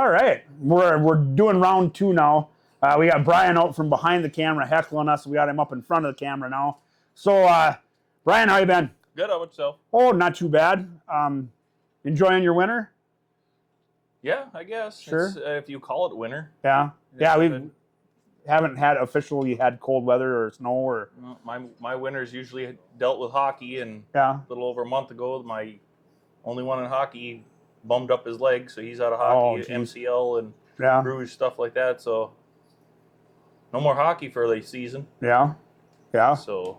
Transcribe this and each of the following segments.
All right. We're doing round 2 now. We got Brian out from behind the camera heckling us. We got him up in front of the camera now. So, Brian, how you been? Good. How about yourself? Oh, not too bad. Enjoying your winter? Yeah, I guess. Sure. If you call it winter. Yeah. Yeah, we haven't had officially had cold weather or snow or. My winters usually dealt with hockey, and Yeah. a little over a month ago, my only one in hockey bummed up his leg, so he's out of hockey, MCL and bruise, stuff like that. So no more hockey for the season. Yeah. Yeah. So,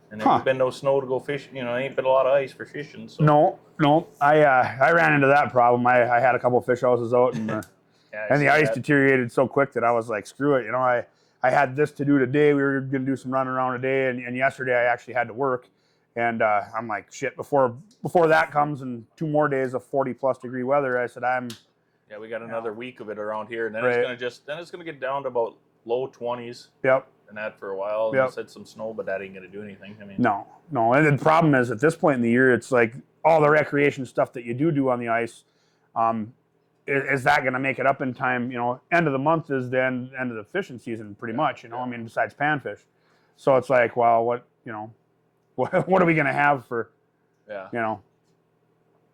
and there ain't been no snow to go fishing. You know, ain't been a lot of ice for fishing. So. No. I ran into that problem. I had a couple of fish houses out, and and the ice deteriorated so quick that I was like, screw it. You know, I had this to do today. We were going to do some running around today, and yesterday I actually had to work. And I'm like, shit, before that comes and 2 more days of 40+ degree weather, I said, Yeah, we got another week of it around here, and then it's gonna get down to about low 20s. Yep. And that for a while. And said some snow, but that ain't gonna do anything. I mean, no. And the problem is at this point in the year, it's like all the recreation stuff that you do on the ice. Is that going to make it up in time? You know, end of the month is the end of the fishing season, pretty much. You know, I mean, besides panfish. So it's like, well, what are we going to have for? Yeah. You know.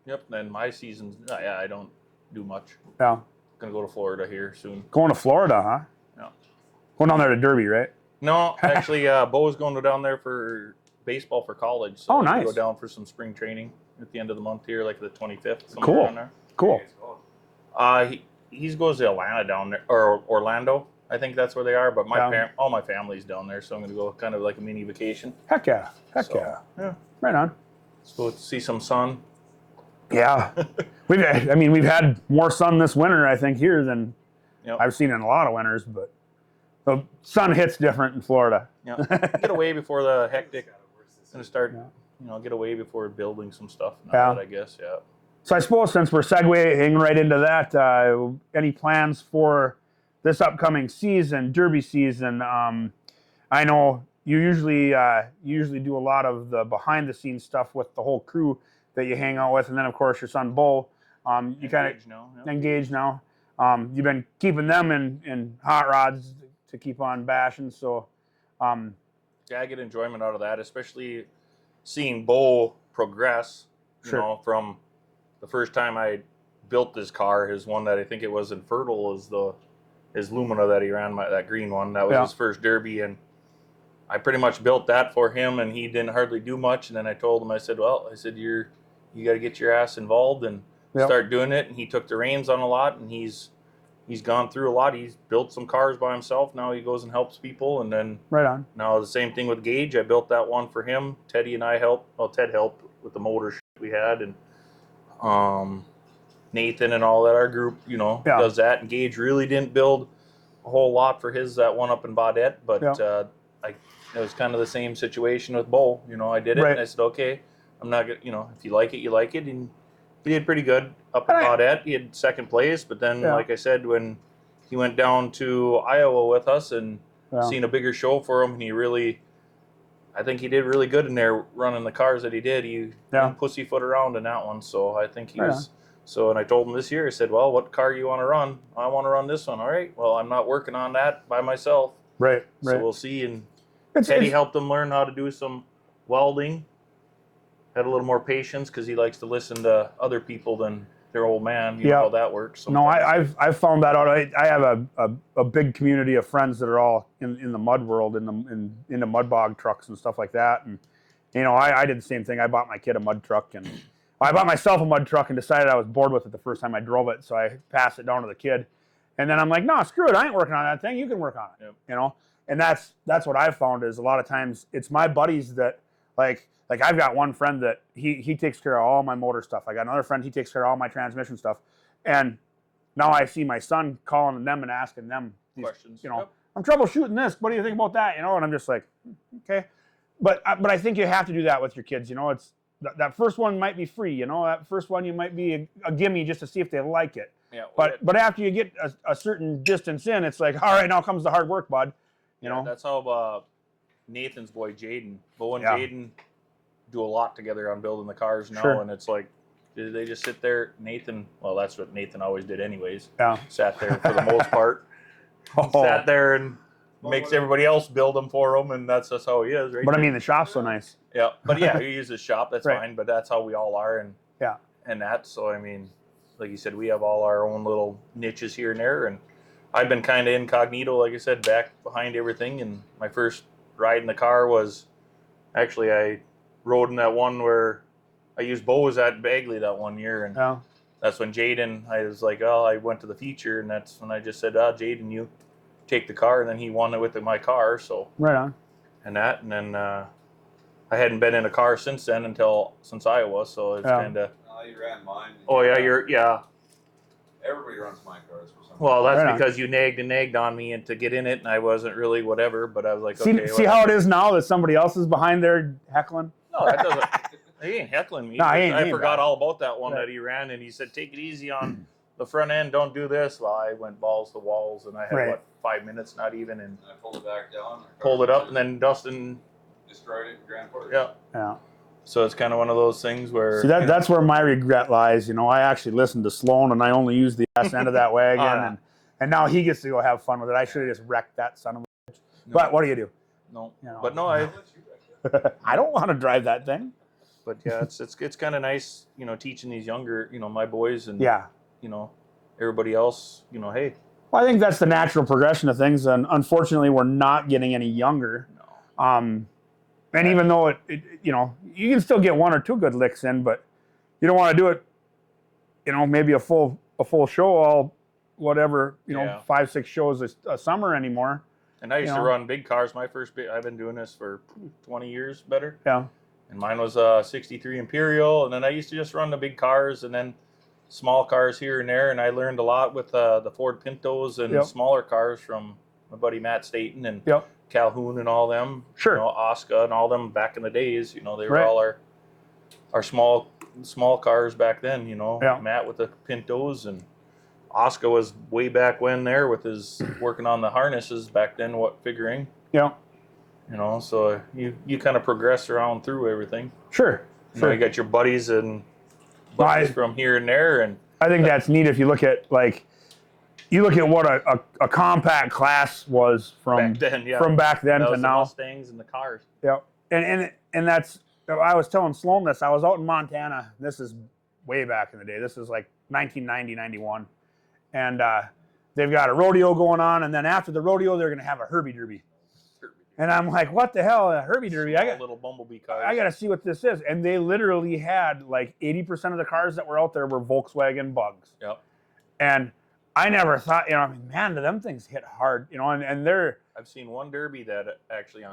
Yep. And my season's I don't do much. Yeah. Gonna go to Florida here soon. Going to Florida, huh? Yeah. Going down there to Derby, right? No, actually, Bo's going down there for baseball for college. So nice. Go down for some spring training at the end of the month here, like the 25th. Cool. Down there. Cool. He goes to Atlanta down there, or Orlando. I think that's where they are. But all my family's down there, so I'm going to go kind of like a mini vacation. Heck yeah. Yeah. Right on. Let's go see some sun. Yeah. we've had more sun this winter, I think, here than I've seen in a lot of winters, but the sun hits different in Florida. Yeah. Get away before the hectic and start, get away before building some stuff. I guess, yeah. So I suppose since we're segueing right into that, any plans for this upcoming season, Derby season? I know you usually do a lot of the behind-the-scenes stuff with the whole crew that you hang out with, and then of course your son Bo. You kind of engaged now. You've been keeping them in hot rods to keep on bashing. So, I get enjoyment out of that, especially seeing Bo progress. You know, from the first time I built this car, his one that I think it was infertile is his Lumina that he ran, that green one. That was his first Derby, and I pretty much built that for him, and he didn't hardly do much. And then I told him, I said, you got to get your ass involved and start doing it. And he took the reins on a lot, and he's gone through a lot. He's built some cars by himself. Now he goes and helps people. And then now the same thing with Gage. I built that one for him. Teddy and I helped. Well, Ted helped with the motor we had, and Nathan and all that, our group, does that. And Gage really didn't build a whole lot for that one up in Baudette, but it was kind of the same situation with Bo. I did it, and I said, okay, I'm not gonna, if you like it, you like it, and he did pretty good up in Baudette. He had second place, but then, like I said, when he went down to Iowa with us and seen a bigger show for him, and I think he did really good in there running the cars that he did. He didn't pussyfoot around in that one, so I think he was. So, and I told him this year, I said, well, what car you want to run? I want to run this one. All right, well, I'm not working on that by myself. Right. So we'll see. And Teddy helped him learn how to do some welding. Had a little more patience because he likes to listen to other people than their old man. You know how that works. Sometimes. No, I've found that out. I have a big community of friends that are all in the mud world, in the mud bog trucks and stuff like that. And I did the same thing. I bought my kid a mud truck, and I bought myself a mud truck and decided I was bored with it the first time I drove it, so I passed it down to the kid. And then I'm like, no, screw it. I ain't working on that thing. You can work on it. Yep. And that's what I've found is a lot of times it's my buddies that like I've got one friend that he takes care of all my motor stuff. I got another friend, he takes care of all my transmission stuff. And now I see my son calling them and asking them these questions. I'm troubleshooting this. What do you think about that? And I'm just like, okay. But I think you have to do that with your kids. It's that first one might be free. That first one you might be a gimme just to see if they like it. Yeah. But after you get a certain distance in, it's like, all right, now comes the hard work, bud. That's how Nathan's boy Jaden, Bo and Jaden do a lot together on building the cars now, and it's like They just sit there. Nathan, well, that's what Nathan always did anyways. Yeah. Sat there for the most part. Sat there and makes everybody else build them for him, and that's just how he is, right? But I mean, the shop's so nice. Yeah, but yeah, he uses shop. That's Right. fine. But that's how we all are, and that. So I mean, like you said, we have all our own little niches here and there, and I've been kind of incognito, like I said, back behind everything. And my first ride in the car was actually I rode in that one where I used Bose at Bagley that one year, and that's when Jaden. I was like, oh, I went to the feature, and that's when I just said, oh, Jaden, you take the car, and then he won it with my car. So right on. And then I hadn't been in a car since Iowa, so it's kind of. Oh, you ran mine. Oh yeah, Everybody runs my cars for some reason. Well, that's Right because you nagged on me and to get in it, and I wasn't really whatever. But I was like, See, okay. see how it is now that somebody else is behind there heckling? No, that doesn't. He ain't heckling me. No, I forgot all about that one Right. that he ran, and he said, "Take it easy on the front end. Don't do this." Well, I went balls to walls, and I had Right. what 5 minutes, not even, and I pulled it back down. pulled it up, and then Dustin. destroyed it in Grand Portage. Yeah. Yeah. So it's kind of one of those things where. See, that's where my regret lies. You know, I actually listened to Sloan, and I only used the ass end of that wagon, and now he gets to go have fun with it. I should have just wrecked that son of a bitch. No. But what do you do? No, You know. but no, I'll let you wreck it. I don't want to drive that thing. But yeah, it's kind of nice, teaching these younger, my boys and Yeah. Everybody else, hey, Well, I think that's the natural progression of things, and unfortunately, we're not getting any younger. no. And even though you can still get 1 or 2 good licks in, but you don't want to do it, maybe a full show all whatever, 5, 6 shows a summer anymore. And I used to run big cars. I've been doing this for 20 years better. Yeah. And mine was a 63 Imperial, and then I used to just run the big cars and then small cars here and there, and I learned a lot with the Ford Pintos and smaller cars from my buddy Matt Staten and Calhoun and all them. Sure. Oscar and all them back in the days. They were all our small cars back then. Matt with the Pintos, and Oscar was way back when there with his working on the harnesses back then. Figuring. Yeah. So you kind of progress around through everything. Sure. You got your buddies from here and there, and I think that's neat if you look at what a compact class was from back then, from back then that to was the now. Mustangs and the cars. Yeah, and that's, I was telling Sloan this. I was out in Montana. This is way back in the day. This is like 1990, 91, and they've got a rodeo going on, and then after the rodeo, they're going to have a Herbie Derby. And I'm like, what the hell, a Herbie Derby? I got little bumblebee cars. I got to see what this is. And they literally had like 80% of the cars that were out there were Volkswagen Bugs. Yep. And I never thought, man, do them things hit hard, and they're. I've seen one Derby that actually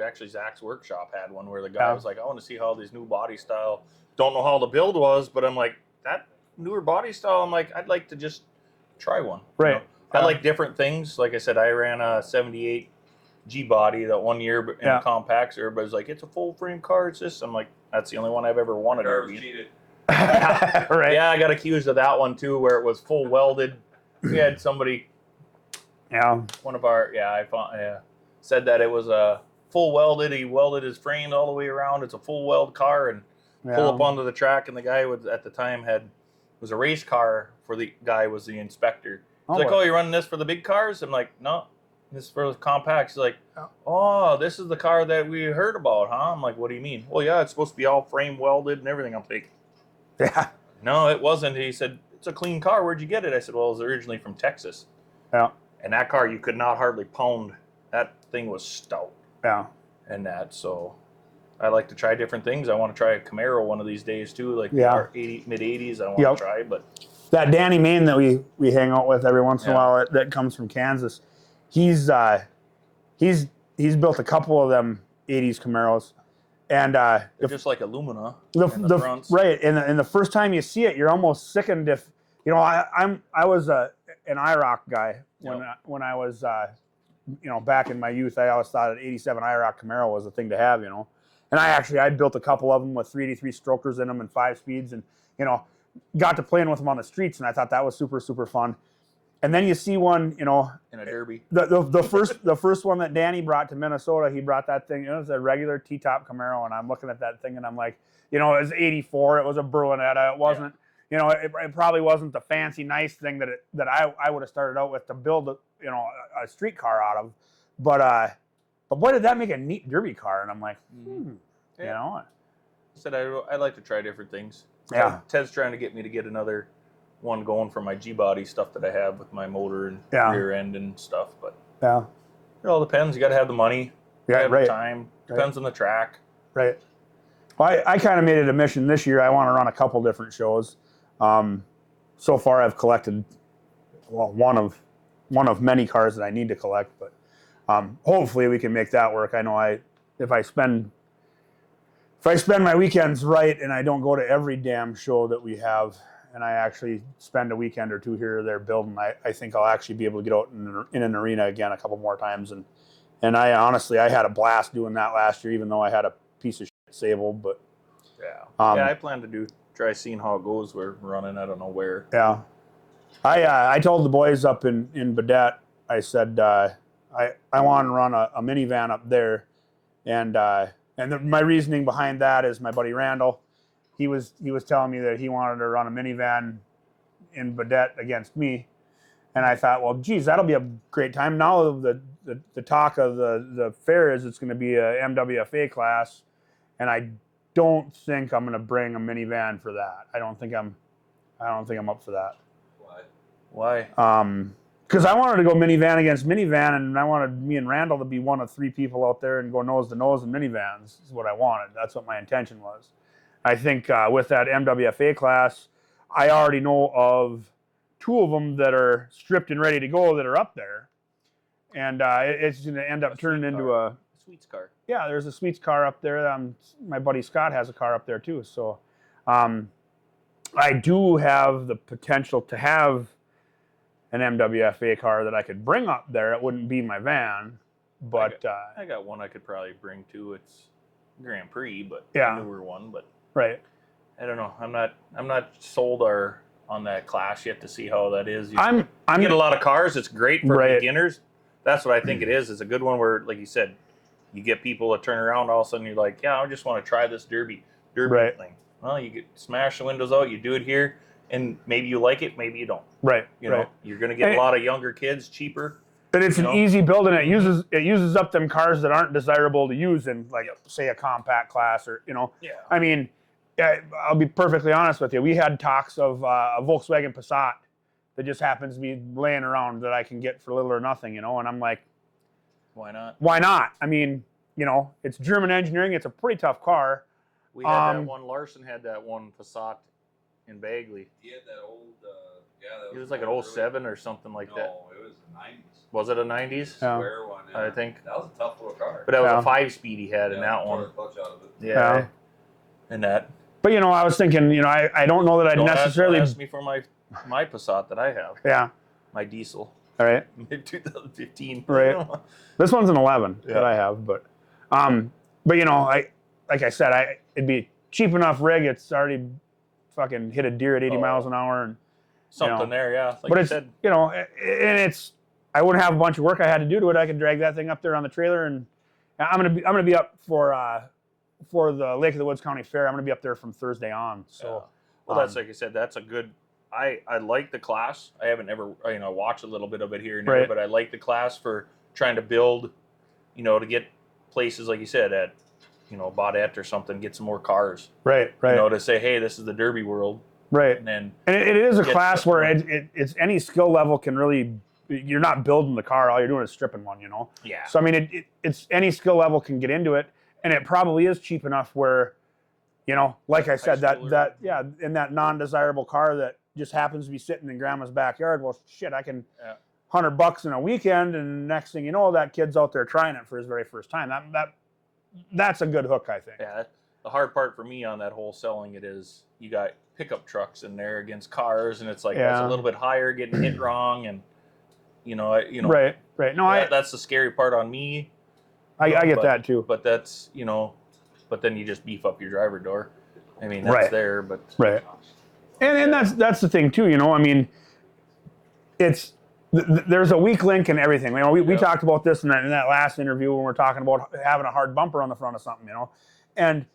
actually Zach's workshop had one where the guy was like, I want to see how these new body style. Don't know how the build was, but I'm like, that newer body style. I'm like, I'd like to just try one. Right. I like different things. Like I said, I ran a 78 G body that one year in the compacts. Everybody's like, it's a full frame car. It's this. I'm like, that's the only one I've ever wanted. Cheated. Right. Yeah, I got accused of that one too, where it was full welded. We had somebody. Yeah. One of our said that it was a full welded. He welded his frame all the way around. It's a full weld car, and pull up onto the track. And the guy at the time was a race car for the guy was the inspector. He's like, oh, you're running this for the big cars? I'm like, no. This is for the compacts. He's like, oh, this is the car that we heard about, huh? I'm like, what do you mean? Well, yeah, it's supposed to be all frame welded and everything. I'm like, yeah. No, it wasn't. He said, it's a clean car. Where'd you get it? I said, well, it was originally from Texas. Yeah. And that car, you could not hardly pound. That thing was stout. Yeah. And so I like to try different things. I want to try a Camaro one of these days too, like our mid-80s. I want to try, but that Danny Main that we hang out with every once in a while that comes from Kansas. He's built a couple of them 80s Camaros, and they're just like Illumina. The fronts. Right, and the first time you see it, you're almost sickened. If I was an IROC guy when I was back in my youth. I always thought an '87 IROC Camaro was the thing to have, and I'd built a couple of them with 383 strokers in them and 5 speeds, and got to playing with them on the streets, and I thought that was super super fun. And then you see one, you know, in a derby. The first one that Danny brought to Minnesota, he brought that thing. It was a regular T-top Camaro, and I'm looking at that thing, and I'm like, you know, it was '84. It was a Berlinetta. It wasn't, you know, it probably wasn't the fancy, nice thing that I would have started out with to build, you know, a street car out of. But boy, did that make a neat derby car? And I'm like, you know. I said I like to try different things. Yeah. Ted's trying to get me to get another one going for my G-body stuff that I have with my motor and rear end and stuff. But it all depends. You got to have the money. Yeah, have right. the time. Depends on the track. Right. Well, I kind of made it a mission this year. I want to run a couple different shows. So far, I've collected one of many cars that I need to collect, but hopefully we can make that work. I know if I spend my weekends right and I don't go to every damn show that we have, and I actually spend a weekend or two here or there building, I think I'll actually be able to get out in an arena again a couple more times. And I honestly, I had a blast doing that last year, even though I had a piece of shit Sable. But I plan to try seeing how it goes. We're running, I don't know where. Yeah, I told the boys up in Badette, I said I want to run a minivan up there, and my reasoning behind that is my buddy Randall. He was telling me that he wanted to run a minivan in Badette against me, and I thought, well, geez, that'll be a great time. Now the talk of the fair is it's going to be a MWFA class, and I don't think I'm going to bring a minivan for that. I don't think I'm up for that. Why? Because I wanted to go minivan against minivan, and I wanted me and Randall to be one of three people out there and go nose to nose in minivans. Is what I wanted. That's what my intention was. I think with that MWFA class, I already know of two of them that are stripped and ready to go that are up there, and it's going to end up turning into a Sweets car. Yeah, there's a Sweets car up there. My buddy Scott has a car up there too. So I do have the potential to have an MWFA car that I could bring up there. It wouldn't be my van, but I got one I could probably bring too. It's Grand Prix, but Yeah. a newer one. But right. I don't know. I'm not sold on that class yet to see how that is. I'm get a lot of cars. It's great for Right. beginners. That's what I think it is. It's a good one where, like you said, you get people to turn around. All of a sudden, you're like, yeah, I just want to try this derby Right. thing. Well, you smash the windows out. You do it here, and maybe you like it, maybe you don't. Right. You know, you're going to get a lot of younger kids, cheaper. But it's an easy build, and it uses up them cars that aren't desirable to use in, like, say, a compact class, or Yeah. I mean, I'll be perfectly honest with you. We had talks of a Volkswagen Passat that just happens to be laying around that I can get for little or nothing, and I'm like, why not? Why not? I mean, it's German engineering. It's a pretty tough car. We had that one. Larson had that one Passat in Bagley. He had that old, It was like an 07 or something like that. No, it was the 90s. Was it a 90s? Yeah. Square one. I think. That was a tough little car. But that was a 5-speed he had in that tore one. the clutch out of it. Yeah. And that. But I was thinking, I don't know that I'd necessarily. Don't ask me for my Passat that I have. Yeah. My diesel. All right. 2015. Right. This one's an 11 Yeah. that I have, but like I said, it'd be cheap enough rig. It's already fucking hit a deer at 80 miles an hour, and something there, yeah. Like but you it's said. and it's I wouldn't have a bunch of work I had to do to it. I could drag that thing up there on the trailer, and I'm gonna be up for the Lake of the Woods County Fair. I'm gonna be up there from Thursday on. So, well, that's like I said. That's a good. I like the class. I haven't ever watched a little bit of it here and there, Right. but I like the class for trying to build, to get places like you said at, Baudette or something, get some more cars. right. To say, hey, this is the Derby world. Right. And then it is a get class stuff where going. it's any skill level can really. You're not building the car. All you're doing is stripping one. Yeah. So I mean, it's any skill level can get into it, and it probably is cheap enough where, like I said, that in that non-desirable car that just happens to be sitting in grandma's backyard. Well, shit, I can $100 in a weekend, and next thing you know, that kid's out there trying it for his very first time. That's a good hook, I think. Yeah. The hard part for me on that whole selling it is you got pickup trucks in there against cars, and it's like that's a little bit higher, getting hit wrong, and Right. No, that's the scary part on me. I get that too. But that's but then you just beef up your driver door. I mean, that's there, but right. And that's the thing too. I mean, it's there's a weak link in everything. You know, we talked about this in that last interview when we're talking about having a hard bumper on the front of something, you know, and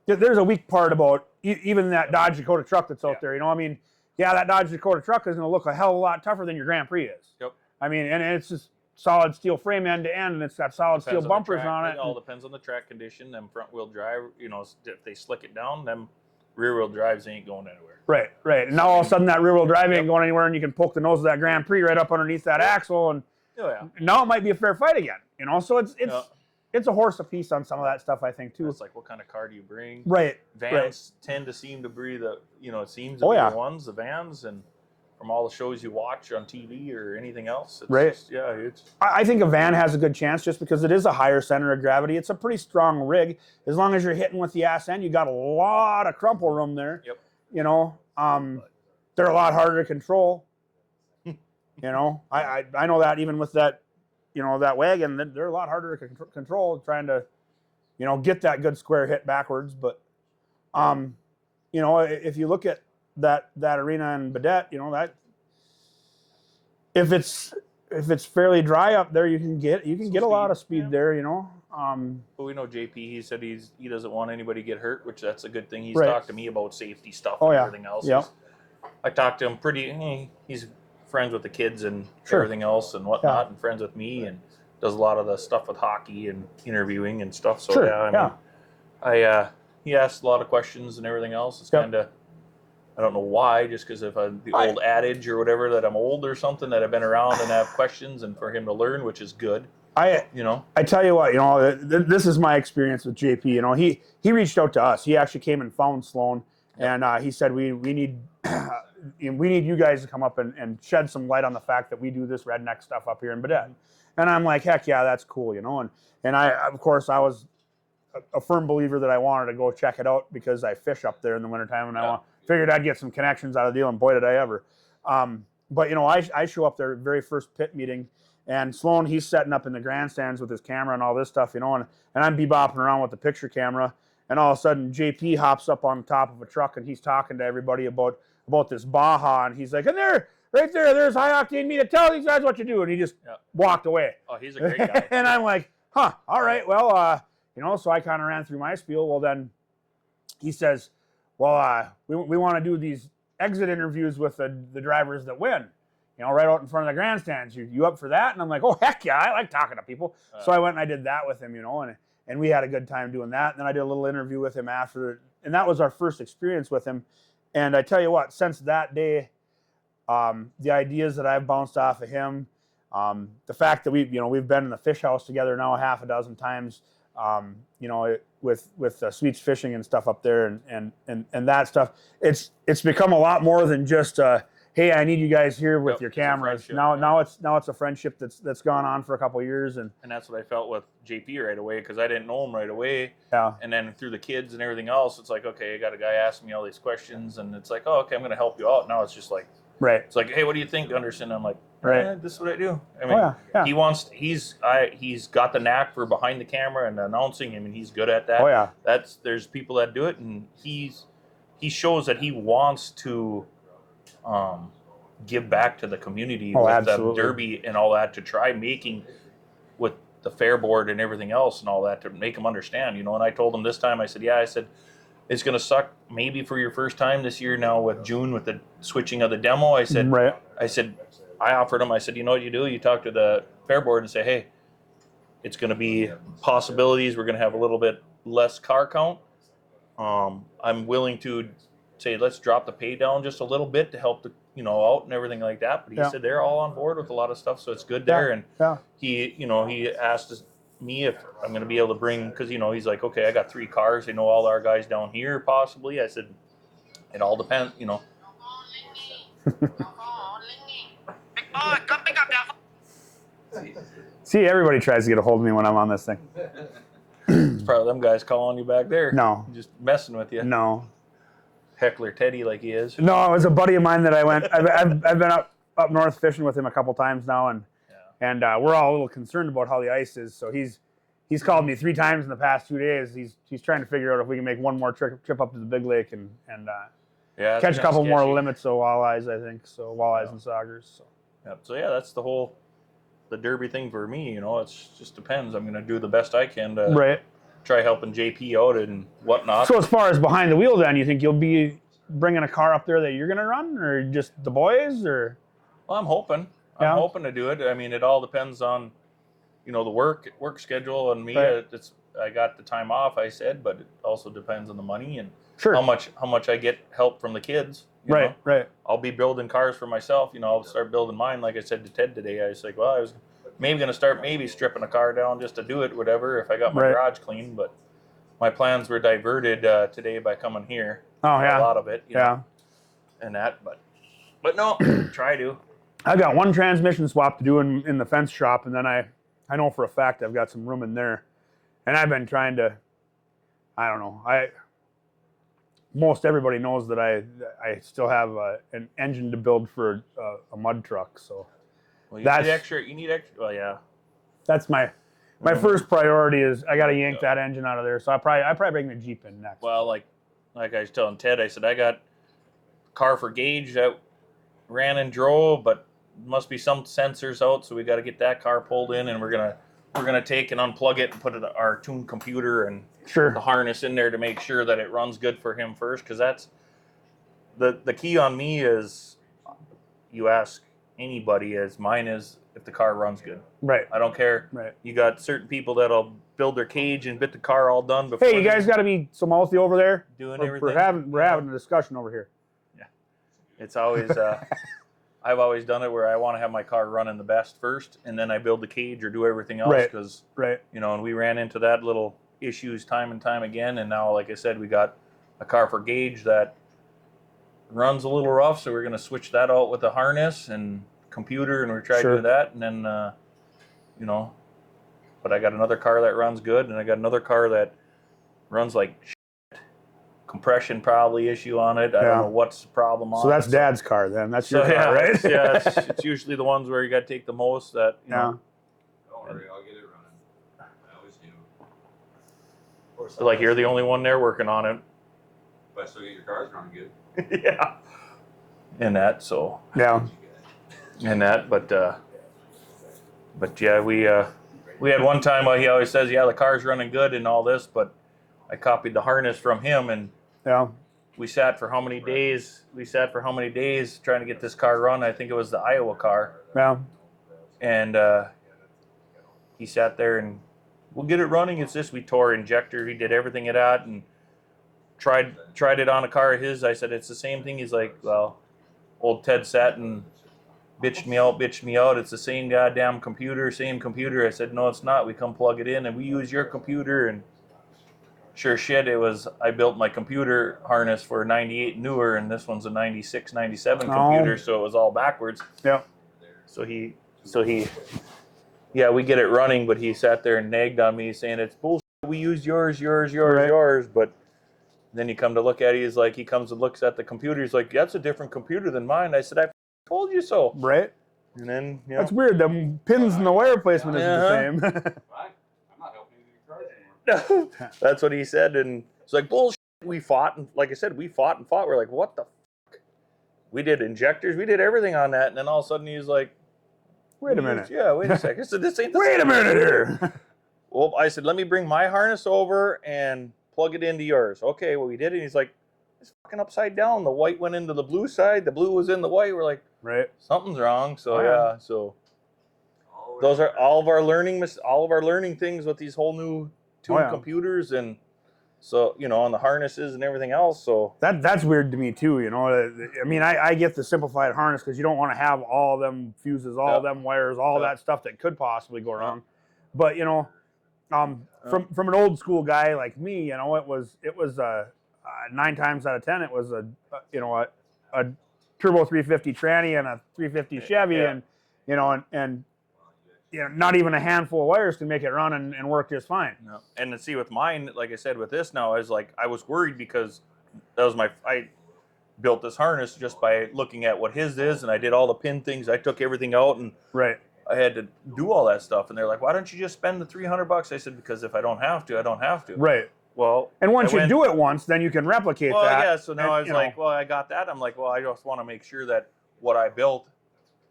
there's a weak part about even that Dodge Dakota truck that's out there. You know, I mean, yeah, that Dodge Dakota truck is going to look a hell of a lot tougher than your Grand Prix is. Yep. I mean, and it's just solid steel frame end to end, and it's got solid steel bumpers on it. It all depends on the track condition. Them front wheel drive, you know, if they slick it down, them rear wheel drives ain't going anywhere. Right. And now all of a sudden that rear wheel drive ain't going anywhere, and you can poke the nose of that Grand Prix right up underneath that axle, and now it might be a fair fight again. You know, so it's a horse apiece on some of that stuff, I think, too. It's like, what kind of car do you bring? Right. Vans tend to seem to be the ones, the vans, and from all the shows you watch on TV or anything else. It's I think a van has a good chance just because it is a higher center of gravity. It's a pretty strong rig. As long as you're hitting with the ass end, you got a lot of crumple room there. Yep. You know, they're a lot harder to control. You know, I know that even with that, you know, that wagon, they're a lot harder to control trying to, you know, get that good square hit backwards. But, you know, if you look at that arena in Badette, you know, that if it's fairly dry up there, you can get a lot of speed there, you know. But we know JP. He said he doesn't want anybody to get hurt, which that's a good thing. He's talked to me about safety stuff and everything else. Yeah. I talked to him he's friends with the kids and everything else and whatnot, and friends with me, and does a lot of the stuff with hockey and interviewing and stuff. So he asked a lot of questions and everything else. It's kind of, I don't know why, just because of the old adage or whatever that I'm old or something, that I've been around and have questions, and for him to learn, which is good. I tell you what, you know, this is my experience with JP. You know, he reached out to us. He actually came and found Sloan, and he said we need you guys to come up and shed some light on the fact that we do this redneck stuff up here in Badette. And I'm like, heck yeah, that's cool, you know. And I, of course, I was a firm believer that I wanted to go check it out because I fish up there in the wintertime, and I figured I'd get some connections out of the deal, and boy, did I ever. But, you know, I show up there very first pit meeting, and Sloan, he's setting up in the grandstands with his camera and all this stuff, you know, and I'm bebopping around with the picture camera, and all of a sudden JP hops up on top of a truck, and he's talking to everybody about this Baja, and he's like, and there, right there's High Octane Media, tell these guys what you do, and he just walked away. Oh, he's a great guy. And I'm like, all right, well, you know, so I kind of ran through my spiel. Well, then he says, well, we want to do these exit interviews with the drivers that win, you know, right out in front of the grandstands. You up for that? And I'm like, oh, heck yeah, I like talking to people. So I went and I did that with him, you know, and we had a good time doing that. And then I did a little interview with him after, and that was our first experience with him. And I tell you what, since that day, the ideas that I've bounced off of him, the fact that we've been in the fish house together now half a dozen times, you know, with Sweets Fishing and stuff up there, and that stuff, it's become a lot more than just hey, I need you guys here with your cameras. Now it's a friendship that's gone on for a couple of years, and that's what I felt with JP right away, because I didn't know him right away. Yeah. And then through the kids and everything else, it's like, okay, I got a guy asking me all these questions, and it's like, oh, okay, I'm going to help you out. Now it's just like, it's like, hey, what do you think, Gunderson? I'm like, this is what I do. I mean, he's got the knack for behind the camera and announcing. I mean, he's good at that. Oh yeah. There's people that do it, and he shows that he wants to give back to the community with the derby and all that, to try making with the fair board and everything else and all that, to make them understand, you know. And I told him this time, I said, it's going to suck maybe for your first time this year now with June, with the switching of the demo. I said, I offered him, I said, you know what you do? You talk to the fair board and say, hey, it's going to be possibilities. We're going to have a little bit less car count. I'm willing to say, let's drop the pay down just a little bit to help the, you know, out and everything like that. But he said they're all on board with a lot of stuff, so it's good there. And he asked me if I'm going to be able to bring, because, you know, he's like, okay, I got 3 cars. I know all our guys down here possibly. I said, it all depends, you know. See, everybody tries to get a hold of me when I'm on this thing. It's probably them guys calling you back there. No. Just messing with you. No. Heckler Teddy like he is. No, it was a buddy of mine that I went. I've been up north fishing with him a couple times now, and we're all a little concerned about how the ice is. So he's called me 3 times in the past 2 days. He's trying to figure out if we can make one more trip up to the big lake and catch a couple more limits of walleyes. I think so, walleyes and saugers. So. Yep. So yeah, that's the derby thing for me. You know, it's just depends. I'm gonna do the best I can to Right. try helping JP out and whatnot. So as far as behind the wheel, then you think you'll be bringing a car up there that you're gonna run, or just the boys, or? Well, I'm hoping. Yeah. I'm hoping to do it. I mean, it all depends on, you know, the work schedule and me. Right. I got the time off, I said, but it also depends on the money and Sure. how much I get help from the kids. You Right. know? Right. I'll be building cars for myself. You know, I'll start building mine. Like I said to Ted today, I was like, well, I was maybe going to start stripping a car down just to do it, whatever, if I got my Right. garage clean. But my plans were diverted today by coming here. Oh yeah. A lot of it. You Yeah. know, and that, but no, try to. I've got one transmission swap to do in the fence shop, and then I know for a fact I've got some room in there, and I've been trying to. I don't know. Most everybody knows that I still have an engine to build for a mud truck, so Well, you That's- need extra. You need extra. Well, yeah. that's my first priority is I got to yank that engine out of there. So I probably bring the Jeep in next. Well, like I was telling Ted, I said I got a car for Gage that ran and drove, but must be some sensors out, so we got to get that car pulled in, and we're gonna take and unplug it and put it our tuned computer and Sure. the harness in there to make sure that it runs good for him first, because that's the key on me is you ask anybody as mine is if the car runs good. Right. I don't care. Right. You got certain people that'll build their cage and get the car all done before Hey, you guys got to be so mouthy over there. doing We're everything. having a discussion over here. It's always I've always done it where I want to have my car running the best first, and then I build the cage or do everything else Right. because Right. you know, and we ran into that little issues time and time again, and now, like I said, we got a car for Gage that runs a little rough, so we're gonna switch that out with a harness and computer, and we're trying Sure. to do that, and then you know, but I got another car that runs good, and I got another car that runs like shit. Compression probably issue on it. I Yeah. don't know what's the problem on So that's it. Dad's car then. That's your So, car, right? it's usually the ones where you got to take the most. That you Yeah. know, Don't worry, I'll get it running. I always do. so like you're the only one there working on it. But I still get your cars running good. Yeah. And that so Yeah. and that, but yeah, we had one time he always says, yeah, the car's running good and all this, but I copied the harness from him and Yeah. we sat for how many days? We sat for how many days trying to get this car run? I think it was the Iowa car. Yeah. And he sat there and we'll get it running. It's this. We tore injector. He did everything at that and tried it on a car of his. I said it's the same thing. He's like, well, old Ted sat and bitched me out. It's the same goddamn computer, same computer. I said no, it's not. We come plug it in and we use your computer and. Sure shit, I built my computer harness for 98 newer, and this one's a 96, 97 computer, so it was all backwards. Yeah. So he, yeah, we get it running, but he sat there and nagged on me saying, it's bullshit, we use yours, Right. but then you come to look at it, he's like, he comes and looks at the computer, he's like, that's a different computer than mine. I said, I told you so. Right. And then, you know, That's weird. The pins and the wire placement isn't the Uh-huh. same. Right? I'm not helping you get your cars anymore. that's what he said, and it's like bullshit. We fought, and like I said, we fought. We're like, what the fuck? We did injectors, we did everything on that, and then all of a sudden he's like, Wait a minute. Yeah, wait a second. So this ain't the Wait a same. minute here. Well, I said, let me bring my harness over and plug it into yours. Okay, well we did it. And he's like, it's fucking upside down. The white went into the blue side. The blue was in the white. We're like, Right. something's wrong. So Oh, yeah. yeah, so those are all of our learning things with these whole new tuned Oh, yeah. computers and so you know on the harnesses and everything else. So That's weird to me too. You know, I mean, I get the simplified harness because you don't want to have all them fuses, all Yep. them wires, all Yep. that stuff that could possibly go wrong. But you know, from an old school guy like me, you know, it was 9 times out of 10 it was a turbo 350 tranny and a 350 Chevy, Yeah. and you know, and you know, not even a handful of wires can make it run and work just fine. no. And to see with mine, like I said, with this now, I was worried because that was I built this harness just by looking at what his is, and I did all the pin things. I took everything out, and Right. I had to do all that stuff. And they're like, "Why don't you just spend the $300?" I said, "Because if I don't have to, I don't have to." Right. Well, And once I you went- do it once, then you can replicate well, that. yeah. So now and, I was you know, like, "Well, I got that." I'm like, "Well, I just want to make sure that what I built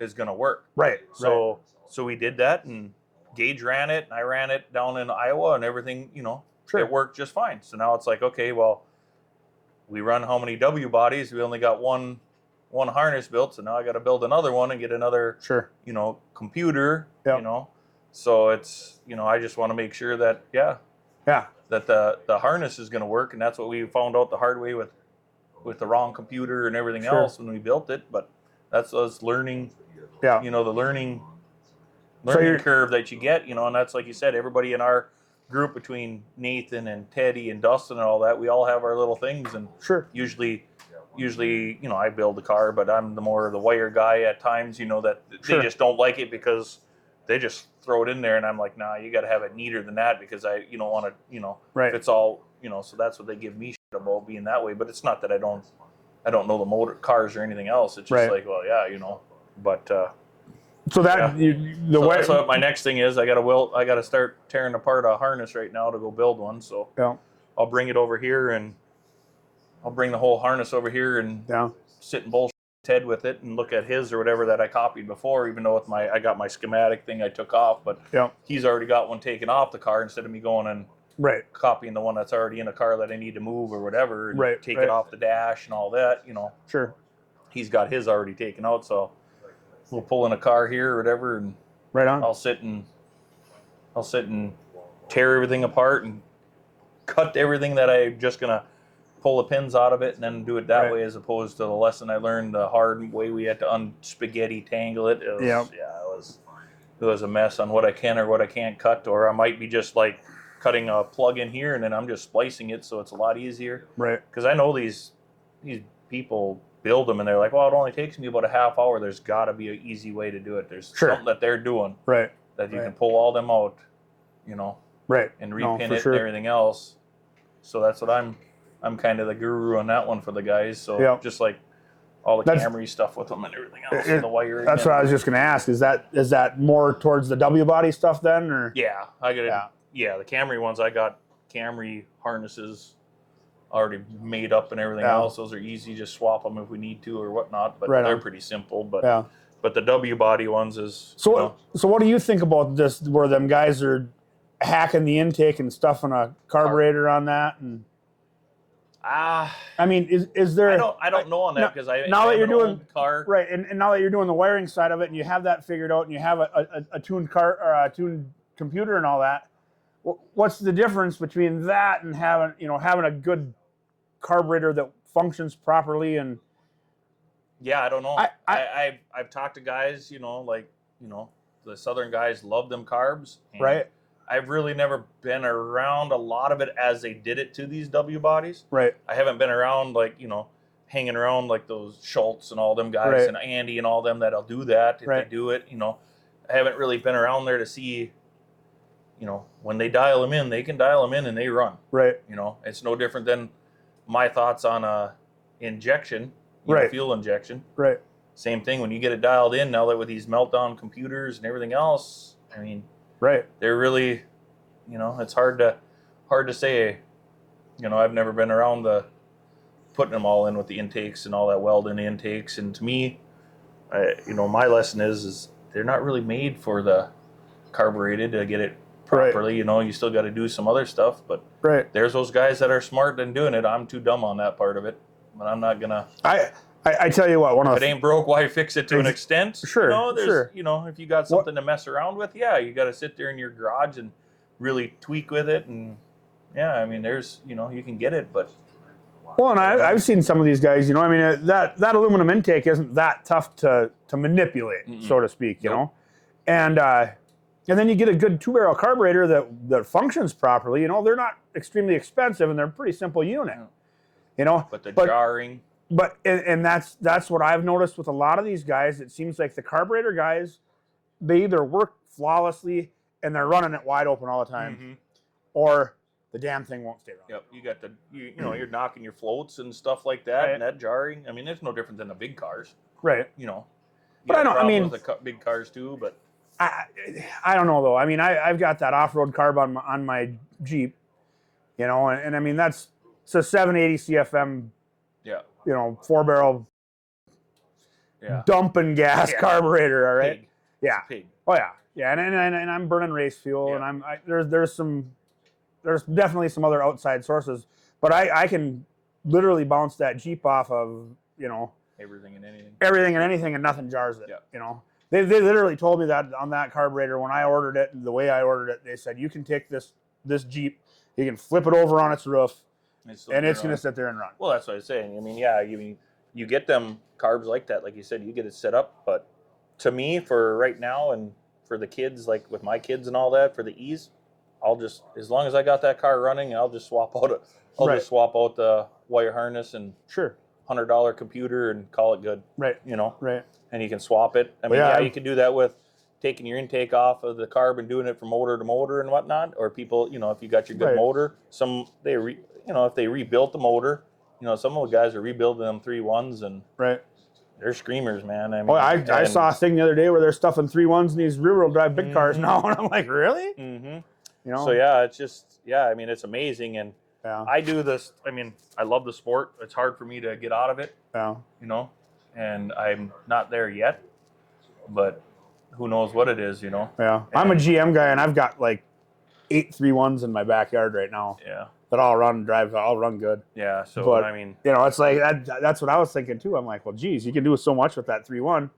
is going to work. Right. So we did that, and Gage ran it, and I ran it down in Iowa, and everything, Sure. it worked just fine. So now it's like, okay, well, we run how many W bodies? We only got one harness built, so now I got to build another one and get another, Sure. computer, Yep. So it's, I just want to make sure that, Yeah. that the harness is going to work, and that's what we found out the hard way with the wrong computer and everything Sure. else when we built it. But that's us learning, Yeah. the learning you're- curve that you get, and that's like you said, everybody in our group between Nathan and Teddy and Dustin and all that, we all have our little things, and Sure. usually, I build the car, but I'm the wire guy at times, that Sure. they just don't like it because they just throw it in there, and I'm like, nah, you got to have it neater than that because you don't want to, Right. if it's all, so that's what they give me shit about being that way. But it's not that I don't know the motor cars or anything else. It's just Right. like, well, yeah, but So that so my next thing is I got to start tearing apart a harness right now to go build one. So Yeah. I'll bring it over here, and I'll bring the whole harness over here and Yeah. sit and bullshit Ted with it and look at his or whatever that I copied before, even though I got my schematic thing I took off, but Yeah. he's already got one taken off the car instead of me going and Right. copying the one that's already in a car that I need to move or whatever, and Right, take right. it off the dash and all that, Sure. He's got his already taken out, so we'll pull in a car here or whatever, and Right on. I'll sit and tear everything apart and cut everything that I'm just gonna pull the pins out of it and then do it that Right. way, as opposed to the lesson I learned the hard way we had to unspaghetti tangle it. It was, Yep. it was a mess on what I can or what I can't cut, or I might be just like cutting a plug in here and then I'm just splicing it so it's a lot easier. Right. Because I know these people build them and they're like, well, it only takes me about a half hour. There's got to be an easy way to do it. There's Sure. something that they're doing Right. that you Right. can pull all them out, Right. and No, repin for it sure. and everything else. So that's what I'm kind of the guru on that one for the guys. So Yep. just like all the That's- Camry stuff with them and everything else, and the wiring. That's what I was just going to ask. Is that more towards the W body stuff then, or? Yeah, I got it. Yeah. Yeah, the Camry ones, I got Camry harnesses already made up and everything Yeah. else. Those are easy. Just swap them if we need to or whatnot. But Right they're on. pretty simple. But Yeah. but the W body ones is So what do you think about this? Where them guys are hacking the intake and stuffing a carburetor on that, and I mean, is there? I don't know on that because now that have you're an doing- old car. Right, and now that you're doing the wiring side of it, and you have that figured out, and you have a tuned car or a tuned computer and all that, what's the difference between that and having a good carburetor that functions properly? And Yeah, I don't know. I- I've talked to guys, the Southern guys love them carbs. and right, I've really never been around a lot of it as they did it to these W bodies. right, I haven't been around hanging around like those Schultz and all them guys Right. and Andy and all them that'll do that if Right. they do it. I haven't really been around there to see, when they dial them in, they can dial them in and they run. right, It's no different than my thoughts on a injection, Right. fuel injection. right, Same thing when you get it dialed in. Now that with these meltdown computers and everything else, I mean, right, they're really, it's hard to say. I've never been around the putting them all in with the intakes and all that weld-in intakes. And to me, my lesson is they're not really made for the carbureted to get it Right. properly. You still got to do some other stuff. But right. there's those guys that are smart and doing it. I'm too dumb on that part of it. But I'm not gonna. I tell you what, one of If it ain't broke, why fix it to an extent? Sure, sure. If you got something to mess around with, yeah, you got to sit there in your garage and really tweak with it. And yeah, I mean, there's, you can get it, but. Well, and I've seen some of these guys, that aluminum intake isn't that tough to manipulate, so to speak, Nope. And then you get a good 2-barrel carburetor that functions properly. They're not extremely expensive and they're a pretty simple unit. But the jarring. But and that's what I've noticed with a lot of these guys. It seems like the carburetor guys, they either work flawlessly and they're running it wide open all the time, or the damn thing won't stay running. Yep, you got you're knocking your floats and stuff like that, Right. and that jarring. I mean, it's no different than the big cars, Right. You But I got don't- I problems mean- with the big cars too, but I don't know though. I mean, I've got that off-road carb on my Jeep, and I mean it's a 780 CFM, yeah, 4-barrel dumping gas carburetor. All right. Pig. Yeah. It's a pig. Oh yeah. Yeah. And I'm burning race fuel, and there's definitely some other outside sources, but I can literally bounce that Jeep off of everything and anything, and nothing jars it. Yeah. They literally told me that on that carburetor when I ordered it, and the way I ordered it, they said you can take this Jeep, you can flip it over on its roof, and it's going to sit there and run. Well, that's what I was saying. I mean, you get them carbs like that, like you said, you get it set up. But to me, for right now, and for the kids, like with my kids and all that, for the ease, I'll just, as long as I got that car running, I'll just swap out just swap out the wire harness and $100 computer and call it good. Right. Right. And you can swap it. I mean, you can do that with taking your intake off of the carb and doing it from motor to motor and whatnot. Or people, if you got your good motor, if they rebuilt the motor, some of the guys are rebuilding them 3.1s and they're screamers, man. I mean, I saw a thing the other day where they're stuffing 3.1s in these rear-wheel drive big cars now, and I'm like, really? Mm-hmm. So yeah, it's just I mean, it's amazing, and I do this. I mean, I love the sport. It's hard for me to get out of it. And I'm not there yet, but who knows what it is, Yeah. I'm a GM guy, and I've got like 8 3.1s in my backyard right now. Yeah. That all run good. Yeah. So, but, I mean, it's like that's what I was thinking too. I'm like, well, geez, you can do so much with that 3.1,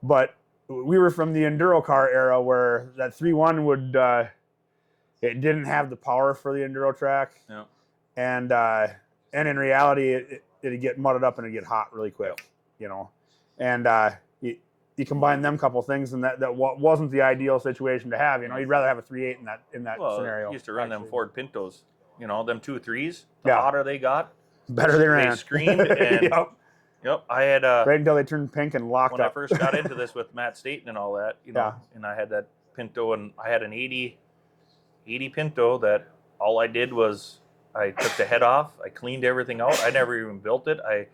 but we were from the enduro car era where that 3.1 would it didn't have the power for the enduro track. Yeah. And in reality, it'd get mudded up and it'd get hot really quick. And you combine them couple things, and that wasn't the ideal situation to have. You'd rather have a 3.8 in that scenario. I used to run them Ford Pintos. Them 2 3s. The hotter they got, better they ran. They screamed. And yep. I had right until they turned pink and locked when up. I first got into this with Matt Staten and all that, and I had that Pinto, and I had an 80 Pinto that all I did was I took the head off, I cleaned everything out. I never even built it. I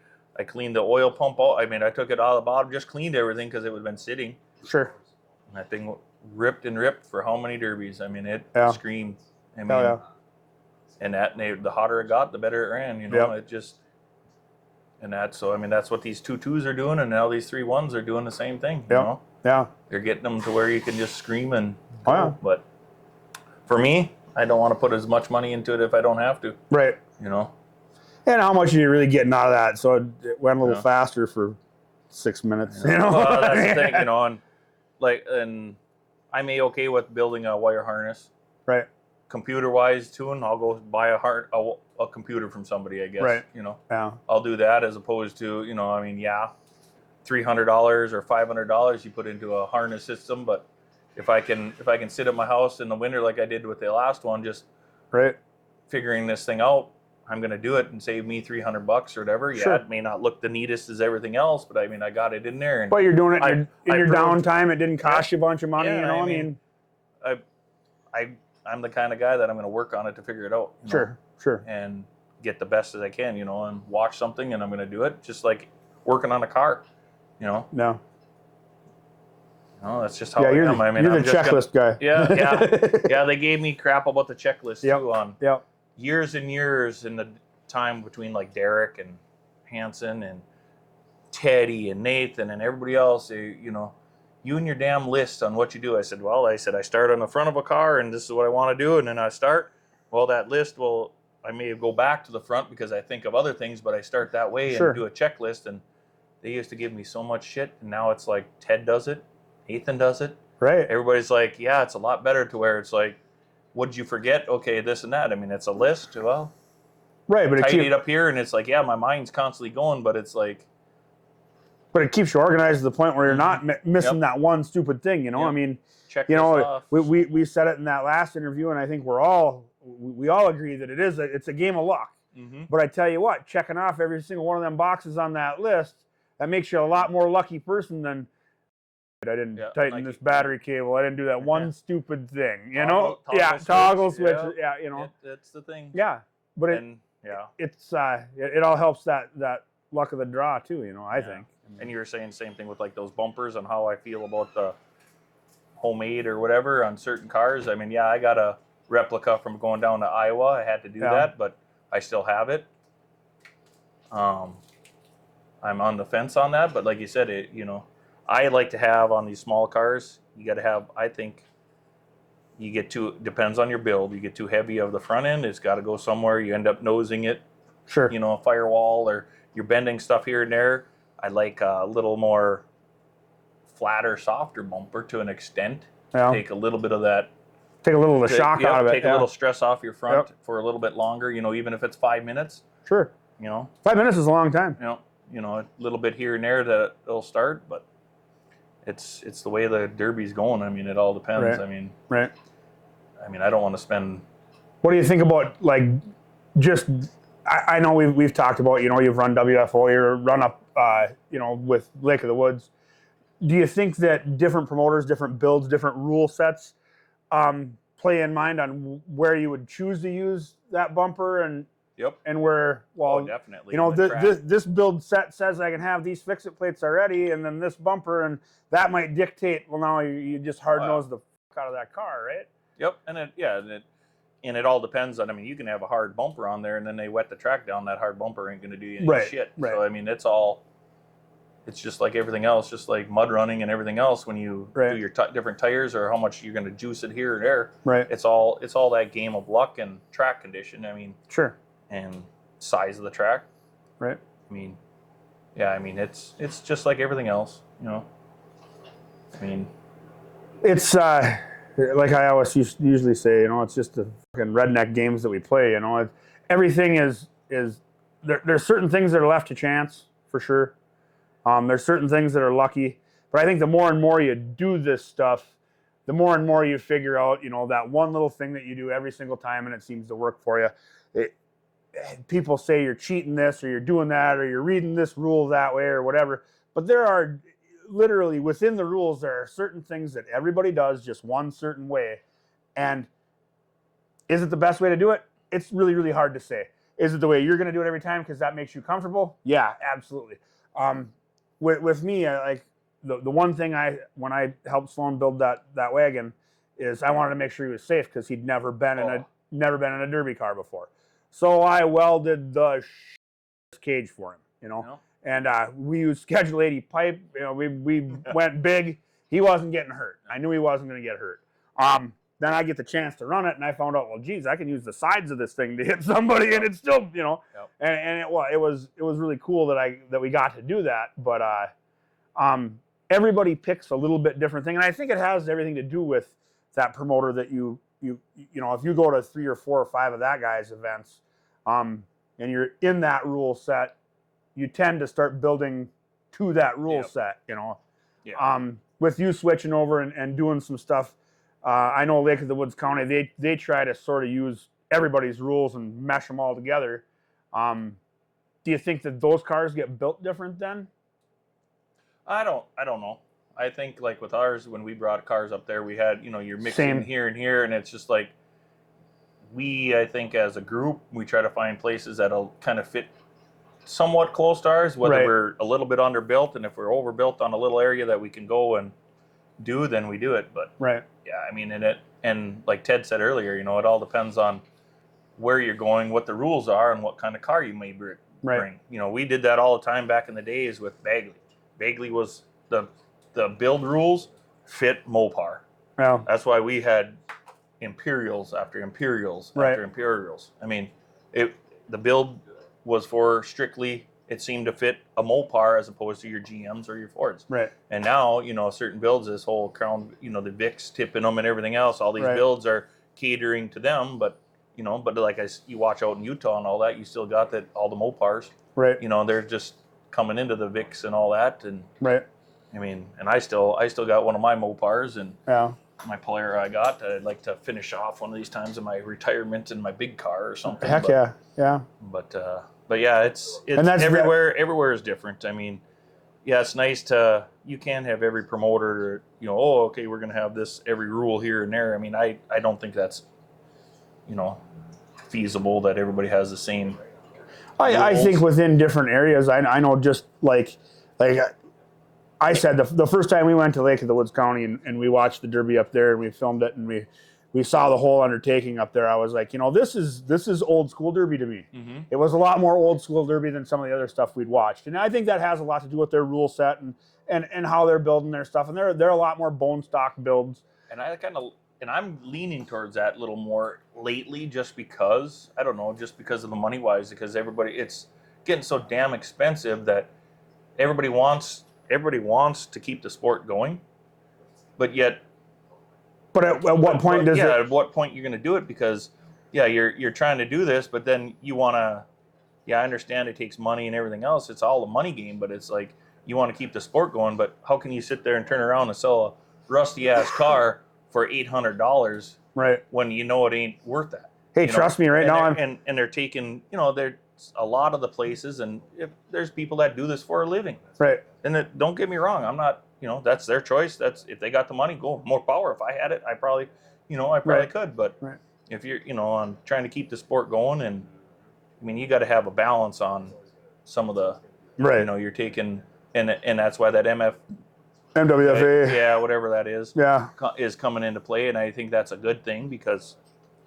cleaned the oil pump out. I mean, I took it out of the bottom, just cleaned everything because it had been sitting. Sure. And that thing ripped and ripped for how many derbies? I mean, it screamed. I mean, and the hotter it got, the better it ran. It just, and so I mean, that's what these 2.2s are doing, and now these 3.1s are doing the same thing. Yeah. They're getting them to where you can just scream and go. But for me, I don't want to put as much money into it if I don't have to. Right. And how much are you really getting out of that? So it went a little faster for 6 minutes. Well, that's the thing, and I'm okay with building a wire harness. Right. Computer-wise tune, I'll go buy a computer from somebody, I guess. Right. Yeah. I'll do that as opposed to, $300 or $500 you put into a harness system, but if I can sit at my house in the winter like I did with the last one, just figuring this thing out, I'm going to do it and save me $300 or whatever. Yeah, it may not look the neatest as everything else, but I mean, I got it in there. And but you're doing it in your downtime. It didn't cost you a bunch of money. I mean, I'm the kind of guy that I'm going to work on it to figure it out. Sure. And get the best as I can, and watch something, and I'm going to do it just like working on a car, No. No, that's just how I am. I mean, you're the checklist guy. Yeah. They gave me crap about the checklist too on years and years in the time between like Derek and Hanson and Teddy and Nathan and everybody else. You and your damn list on what you do. I said, I start on the front of a car and this is what I want to do, and then I start. Well, that list I may go back to the front because I think of other things, but I start that way and do a checklist. And they used to give me so much shit, and now it's like Ted does it. Ethan does it. Right. Everybody's like, yeah, it's a lot better to where it's like, what'd you forget? Okay, this and that. I mean, it's a list. Well, right, but tidy it up here, and it's like, yeah, my mind's constantly going, but it's like. But it keeps you organized to the point where you're not missing that one stupid thing. I mean, check off. We said it in that last interview, and I think we all agree that it's a game of luck. Mm-hmm. But I tell you what, checking off every single one of them boxes on that list, that makes you a lot more lucky person than. I didn't tighten this battery cable. I didn't do that one stupid thing, toggle switch. That's the thing. Yeah, but it all helps that luck of the draw too. I think. And you were saying the same thing with like those bumpers and how I feel about the homemade or whatever on certain cars. I mean, I got a replica from going down to Iowa. I had to do that, but I still have it. I'm on the fence on that. But like you said, I like to have on these small cars. You got to have. I think you get too depends on your build. You get too heavy of the front end. It's got to go somewhere. You end up nosing it. Sure. A firewall, or you're bending stuff here and there. I like a little more flatter, softer bumper to an extent. Yeah. Take a little bit of that. Take a little of the shock out of it. Take a little stress off your front for a little bit longer. Even if it's 5 minutes. Sure. 5 minutes is a long time. A little bit here and there that it'll start, but it's the way the Derby's going. I mean, it all depends. Right. Right. I mean, I don't want to spend. What do you think about just? I know we've talked about you've run WFO, you run up with Lake of the Woods. Do you think that different promoters, different builds, different rule sets play in mind on where you would choose to use that bumper and where definitely this build set says I can have these fix-it plates already, and then this bumper, and that might dictate. Well, now you just hard nose the fuck out of that car, right? Yep, and it all depends on. I mean, you can have a hard bumper on there, and then they wet the track down. That hard bumper ain't going to do you any shit. Right. So I mean, it's just like everything else, just like mud running and everything else. When you do your different tires, or how much you're going to juice it here or there, right? It's all that game of luck and track condition. I mean, sure, and size of the track, right? I mean, it's just like everything else, I mean, it's like I always usually say, it's just the fucking redneck games that we play. Everything is there's certain things that are left to chance for sure. There's certain things that are lucky, but I think the more and more you do this stuff, the more and more you figure out, that one little thing that you do every single time and it seems to work for you. People say you're cheating this, or you're doing that, or you're reading this rule that way, or whatever. But there are literally within the rules, there are certain things that everybody does just one certain way. And is it the best way to do it? It's really, really hard to say. Is it the way you're going to do it every time because that makes you comfortable? Yeah, absolutely. With me, the one thing when I helped Sloan build that wagon is I wanted to make sure he was safe because he'd never been in a Derby car before. So I welded the cage for him, and we used Schedule 80 pipe. We went big. He wasn't getting hurt. I knew he wasn't going to get hurt. Then I get the chance to run it, and I found out, well, geez, I can use the sides of this thing to hit somebody, and it's still, and it was really cool that we got to do that. But everybody picks a little bit different thing, and I think it has everything to do with that promoter that if you go to 3 or 4 or 5 of that guy's events, and you're in that rule set, you tend to start building to that rule set. With you switching over and doing some stuff. I know Lake of the Woods County, they try to sort of use everybody's rules and mesh them all together. Do you think that those cars get built different then? I don't know. I think like with ours, when we brought cars up there, we had, you're mixing here and here, and it's just like I think as a group, we try to find places that'll kind of fit somewhat close to ours, whether we're a little bit underbuilt, and if we're overbuilt on a little area that we can go and do, then we do it. But yeah, I mean, and like Ted said earlier, it all depends on where you're going, what the rules are, and what kind of car you may bring. We did that all the time back in the days with Bagley. Bagley was the build rules fit Mopar. Yeah. That's why we had Imperials after Imperials after Imperials. I mean, the build was for strictly, it seemed to fit a Mopar as opposed to your GMs or your Fords. Right. And now, certain builds, this whole crown, the Vicks tipping them and everything else, all these builds are catering to them, but like you watch out in Utah and all that, you still got that all the Mopars. Right. They're just coming into the Vicks and all that, and I mean, and I still got one of my Mopars and my Polera I'd like to finish off one of these times in my retirement in my big car or something. Heck yeah. But yeah, it's everywhere. Everywhere is different. I mean, yeah, it's nice you can have every promoter, okay, we're going to have this, every rule here and there. I mean, I don't think that's, feasible that everybody has the same. I think within different areas, I know just like I said, the first time we went to Lake of the Woods County and we watched the Derby up there and we filmed it and we saw the whole undertaking up there, I was like, this is old school Derby to me. Mm-hmm. It was a lot more old school Derby than some of the other stuff we'd watched, and I think that has a lot to do with their rule set and how they're building their stuff, and they're a lot more bone stock builds. And I'm leaning towards that a little more lately, just because I don't know, just because of the money wise, because it's getting so damn expensive that everybody wants to keep the sport going, but yet. But at what point does it? Yeah, at what point you're going to do it? Because you're trying to do this, but then you want to. Yeah, I understand it takes money and everything else. It's all a money game, but it's like you want to keep the sport going. But how can you sit there and turn around and sell a rusty ass car for $800 right when you know it ain't worth that? Hey, trust me, right now and they're taking they're a lot of the places, and if there's people that do this for a living, right. And don't get me wrong, I'm not. That's their choice. That's if they got the money, go more power. If I had it, I probably Right. could. But Right. if you're, on trying to keep the sport going, and I mean, you got to have a balance on some of the, Right. You're taking, and that's why that MWFA, yeah, whatever that is coming into play, and I think that's a good thing because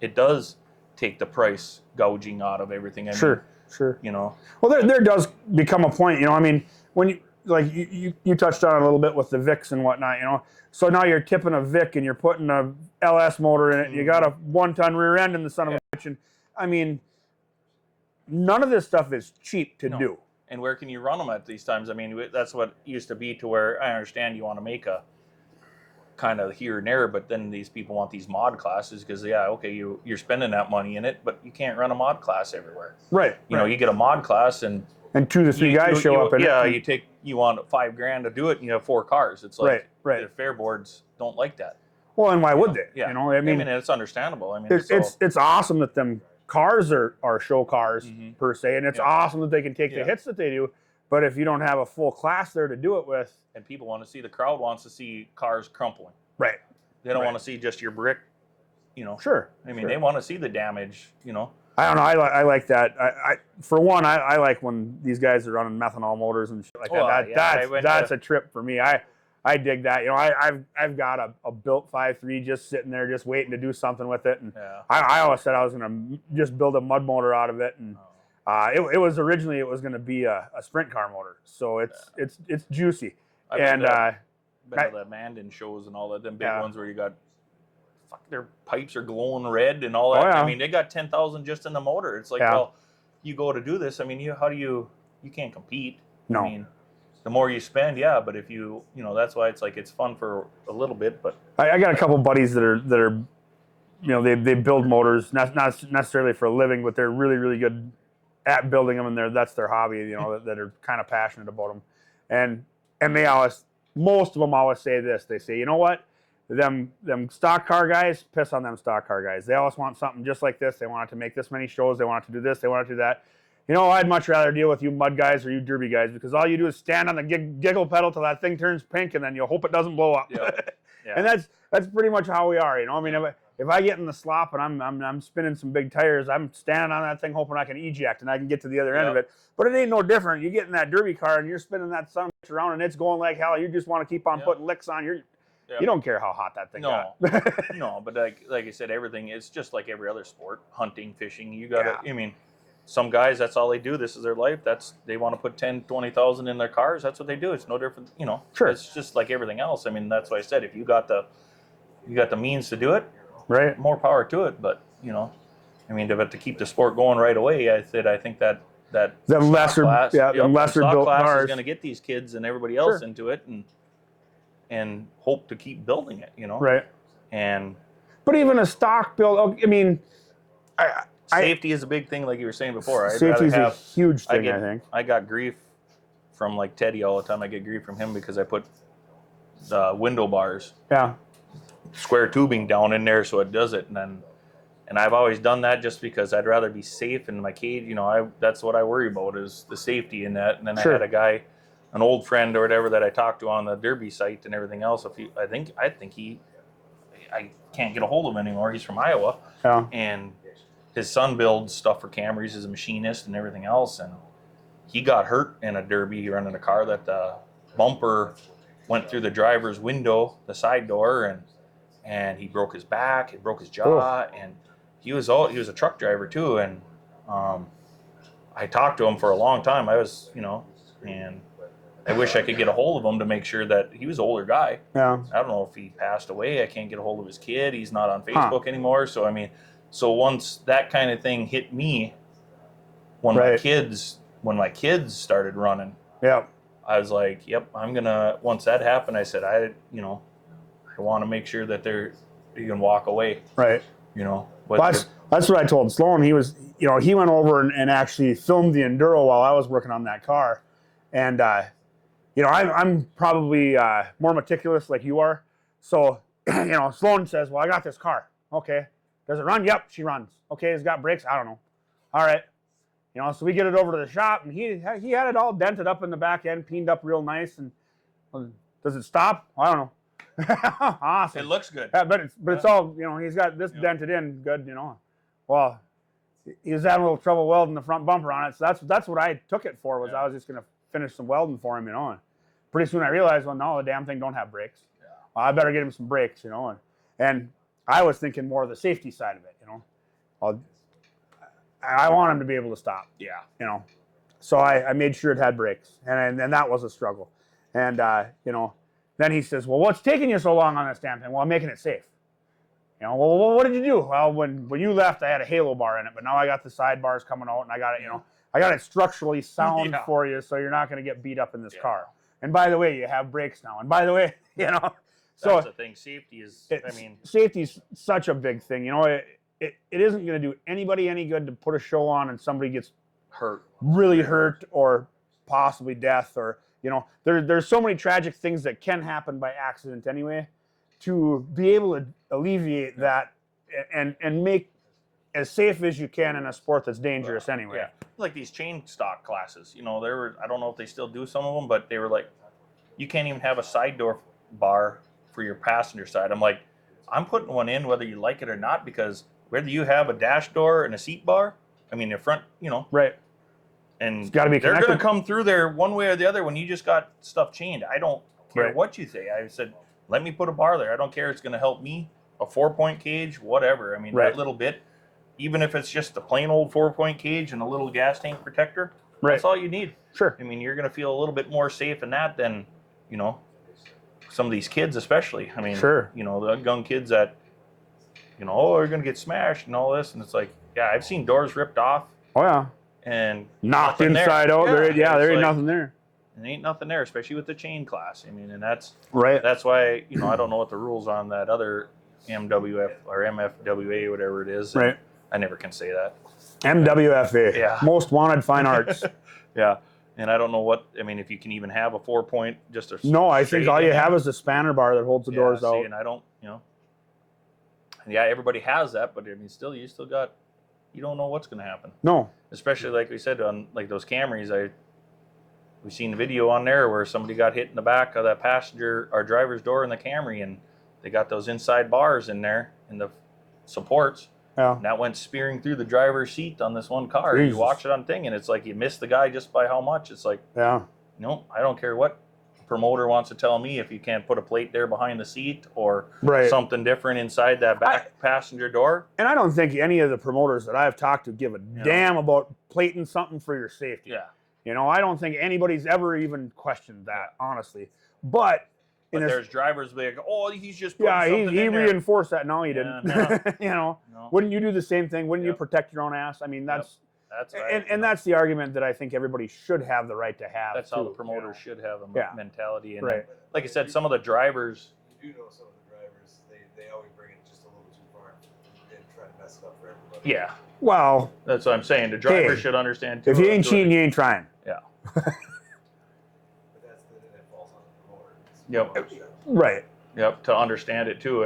it does take the price gouging out of everything. I sure. mean, Well, there does become a point, I mean, when you. Like you touched on it a little bit with the Vics and whatnot, So now you're tipping a Vic and you're putting a LS motor in it. You got a 1-ton rear end in the son of a bitch. And I mean, none of this stuff is cheap to do. And where can you run them at these times? I mean, that's what used to be to where I understand you want to make a kind of here and there, but then these people want these mod classes because you're spending that money in it, but you can't run a mod class everywhere. Right. You get a mod class and 2 to 3 guys show up in it. Yeah, you want $5,000 to do it, and you have 4 cars. It's like right. The fair boards don't like that. Well, and why would they? Yeah. I mean, it's understandable. I mean, it's awesome that them cars are show cars per se, and it's awesome that they can take the hits that they do. But if you don't have a full class there to do it with, and people want to see, the crowd wants to see cars crumpling. Right. They don't want to see just your brick. Sure. I mean, they want to see the damage. I don't know. I like that. For one, I like when these guys are running methanol motors and shit like that. That's a trip for me. I dig that. I've got a built 5.3 just sitting there, just waiting to do something with it. And I always said I was going to just build a mud motor out of it. And it was originally going to be a sprint car motor, so it's juicy. Been to the Mandan shows and all that. Them big ones where you got. Their pipes are glowing red and all that. Oh, yeah. I mean, they got 10,000 just in the motor. It's like, well, you go to do this. I mean, you can't compete. No. I mean, the more you spend, but if that's why it's like it's fun for a little bit. But I got a couple buddies that are they build motors, not necessarily for a living, but they're really, really good at building them, and that's their hobby. That are kind of passionate about them, and they most of them always say this. They say, you know what? Them stock car guys, piss on them stock car guys. They always want something just like this. They want it to make this many shows. They want it to do this. They want it to do that. I'd much rather deal with you mud guys or you derby guys because all you do is stand on the giggle pedal till that thing turns pink and then you'll hope it doesn't blow up. Yeah. And that's pretty much how we are. I mean, if I get in the slop and I'm spinning some big tires, I'm standing on that thing hoping I can eject and I can get to the other end of it. But it ain't no different. You get in that derby car and you're spinning that son of a bitch around and it's going like hell. You just want to keep on putting licks on your. You don't care how hot that thing got. No, but like I said, everything is just like every other sport. Hunting, fishing, you got to, I mean, some guys, that's all they do. This is their life. They want to put 10, 20,000 in their cars. That's what they do. It's no different, Sure. It's just like everything else. I mean, that's why I said, if you got the means to do it, right, more power to it. But, I mean, to keep the sport going right away, I think that the lesser class, the lesser built class cars is going to get these kids and everybody else into it and hope to keep building it, Right. But even a stock build, I mean, safety is a big thing, like you were saying before. Safety is a huge thing, I think. I got grief from like Teddy all the time. I get grief from him because I put the window bars, square tubing down in there so it does it, and I've always done that just because I'd rather be safe in my cage. That's what I worry about is the safety in that. And then I had a guy, an old friend or whatever that I talked to on the Derby site and everything else. I think I can't get a hold of him anymore. He's from Iowa, and his son builds stuff for Camrys. He's a machinist and everything else. And he got hurt in a Derby running a car that the bumper went through the driver's window, the side door, and and he broke his back, he broke his jaw, and he was a truck driver too. And I talked to him for a long time. I was, and I wish I could get a hold of him to make sure that he was an older guy. Yeah. I don't know if he passed away. I can't get a hold of his kid. He's not on Facebook anymore. So so once that kind of thing hit me, when my kids started running, I was like, yep, once that happened, I said, I want to make sure that you can walk away. Right. That's what I told Sloan. He was, he went over and actually filmed the Enduro while I was working on that car. And, I'm probably more meticulous like you are. So, Sloan says, well, I got this car. Okay. Does it run? Yep, she runs. Okay, it's got brakes? I don't know. All right. So we get it over to the shop, and he had it all dented up in the back end, cleaned up real nice. And does it stop? I don't know. Awesome. It looks good. Yeah, but it's all, he's got this dented in good, Well, he was having a little trouble welding the front bumper on it, so that's what I took it for, was I was just going to finish some welding for him, And pretty soon I realized, well, no, the damn thing don't have brakes. Yeah. Well, I better get him some brakes, And I was thinking more of the safety side of it, I want him to be able to stop. Yeah. So I made sure it had brakes, and that was a struggle. And, then he says, well, what's taking you so long on this damn thing? Well, I'm making it safe. Well, what did you do? Well, when you left, I had a halo bar in it, but now I got the sidebars coming out, and I got it, I got it structurally sound for you, so you're not going to get beat up in this car. And by the way, you have brakes now. And by the way, so that's the thing. Safety is, safety's such a big thing. It isn't going to do anybody any good to put a show on and somebody gets really hurt, or possibly death, or there's so many tragic things that can happen by accident anyway. To be able to alleviate that and make as safe as you can in a sport that's dangerous anyway. Yeah, like these chain stock classes. I don't know if they still do some of them, but they were like, you can't even have a side door bar for your passenger side. I'm like, I'm putting one in whether you like it or not, because whether you have a dash door and a seat bar, the front, right. And it's got to be they're connected. going to come through there one way or the other when you just got stuff chained. I don't care what you say. I said, let me put a bar there. I don't care. It's going to help me. A 4-point cage, whatever. That little bit, even if it's just a plain old 4-point cage and a little gas tank protector, that's all you need. Sure. You're going to feel a little bit more safe in that than, some of these kids especially. Sure. The young kids that, oh, they're going to get smashed and all this. And it's like, yeah, I've seen doors ripped off. Oh, yeah. And knocked inside out. There ain't nothing there. There ain't nothing there, especially with the chain class. And that's right. That's why I don't know what the rules on that other MWF or MFWA, whatever it is. Right. I never can say that. MWFA. Yeah. Most Wanted Fine Arts. Yeah. And I don't know what if you can even have a 4-point just a. No, I think all you have is the spanner bar that holds the doors out. And I don't. Yeah, everybody has that, but you still got. You don't know what's going to happen. No. Especially like we said on like those Camrys, we've seen the video on there where somebody got hit in the back of that passenger or driver's door in the Camry, and they got those inside bars in there in the supports. Yeah. And that went spearing through the driver's seat on this one car. Jesus. You watch it on thing, and it's like you missed the guy just by how much. It's like, yeah. No, I don't care what promoter wants to tell me if you can't put a plate there behind the seat or something different inside that back passenger door. And I don't think any of the promoters that I've talked to give a damn about plating something for your safety. Yeah. I don't think anybody's ever even questioned that, honestly. But there's drivers like, oh, he's just putting something he in there. reinforced that. No, he didn't. No. Wouldn't you do the same thing? Wouldn't you protect your own ass? That's right. And that's the argument that I think everybody should have the right to have. That's how the promoters should have a mentality. And like I said, some of the drivers. You do know some of the drivers, they always bring it just a little too far and try to mess it up for everybody. Yeah. Well, that's what I'm saying. The drivers should understand too. If you ain't cheating, you ain't trying. Yeah. But that falls on the promoter. Yep. Right. Yep. To understand it too.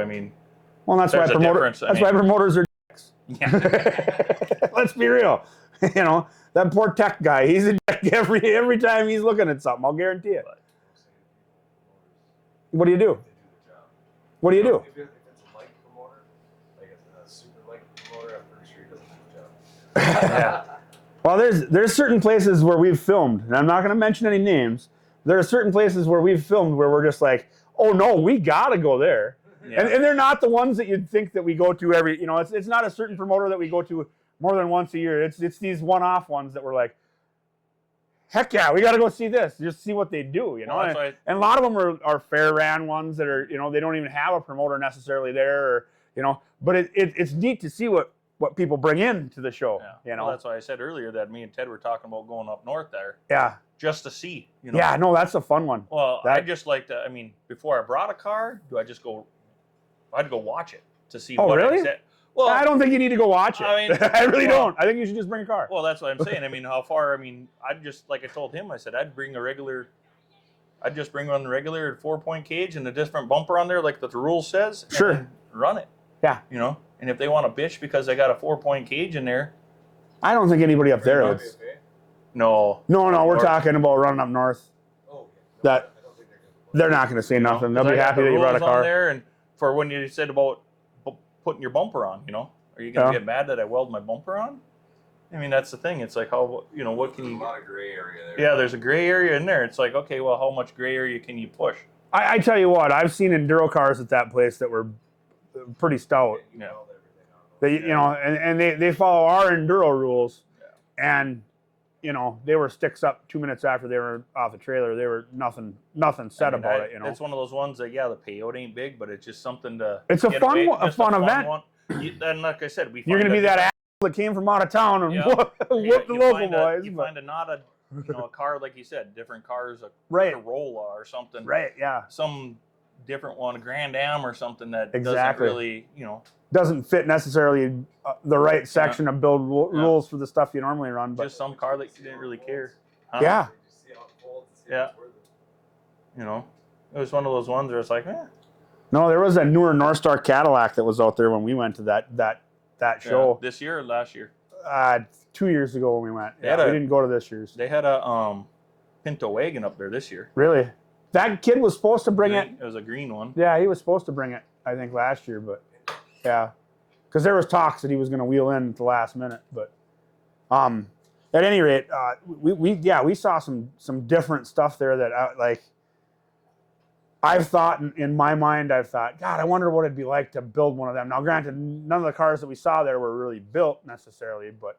Well, that's why promoters are dicks. Yeah. Let's be real. That poor tech guy, he's a dick every time he's looking at something, I'll guarantee it. What do you do? What do you do? If it's a light promoter, like a super light promoter, I'm pretty sure he doesn't do the job. Yeah. Well, there's certain places where we've filmed, and I'm not going to mention any names. There are certain places where we've filmed where we're just like, oh no, we got to go there. Yeah. And they're not the ones that you'd think that we go to every, it's not a certain promoter that we go to more than once a year. It's these one-off ones that we're like, heck yeah, we got to go see this. Just see what they do, Well, that's why and a lot of them are fair ran ones that are, they don't even have a promoter necessarily there, or, but it's neat to see what people bring in to the show, Well, that's why I said earlier that me and Ted were talking about going up north there. Yeah. Just to see, Yeah, no, that's a fun one. Well, I just like to, before I brought a car, I'd go watch it to see what really? it said. Well, I don't think you need to go watch it. I really don't. I think you should just bring a car. Well, that's what I'm saying. How far, I'd just, like I told him, I said, I'd just bring one regular 4-point cage and a different bumper on there like the rule says. Sure. And run it. Yeah. And if they want to bitch because I got a 4-point cage in there. I don't think anybody up there is. No. No, we're talking about running up north. Oh, That they're not going to say nothing. They'll be happy that you brought a car. On there, and for when you said about putting your bumper on, are you going to get mad that I weld my bumper on? That's the thing. It's like, how, what can you... There's a lot of gray area there. Yeah, there's a gray area in there. It's like, okay, well, how much gray area can you push? I tell you what, I've seen enduro cars at that place that were pretty stout. Yeah. And they follow our enduro rules, and they were sticks up 2 minutes after they were off the trailer. They were nothing said about it. It's one of those ones that the payout ain't big, but it's just something to. It's a fun event. And like I said, you're going to be that asshole that came from out of town and whoop the local boys. You find a car, like you said, different cars, a right. Corolla or something. Right. Yeah. Some different one, a Grand Am or something that exactly. doesn't really, doesn't fit necessarily the right section of build rules for the stuff you normally run. But just some car that you didn't really care. Huh? Yeah. Yeah. It was one of those ones where it's like, No, there was a newer North Star Cadillac that was out there when we went to that show. This year or last year? 2 years ago when we went. We didn't go to this year's. They had a Pinto wagon up there this year. Really? That kid was supposed to bring it. It was a green one. Yeah, he was supposed to bring it, I think, last year, but yeah. Because there was talks that he was going to wheel in at the last minute. But at any rate, we saw some different stuff there that I've thought in my mind, God, I wonder what it'd be like to build one of them. Now, granted, none of the cars that we saw there were really built necessarily, but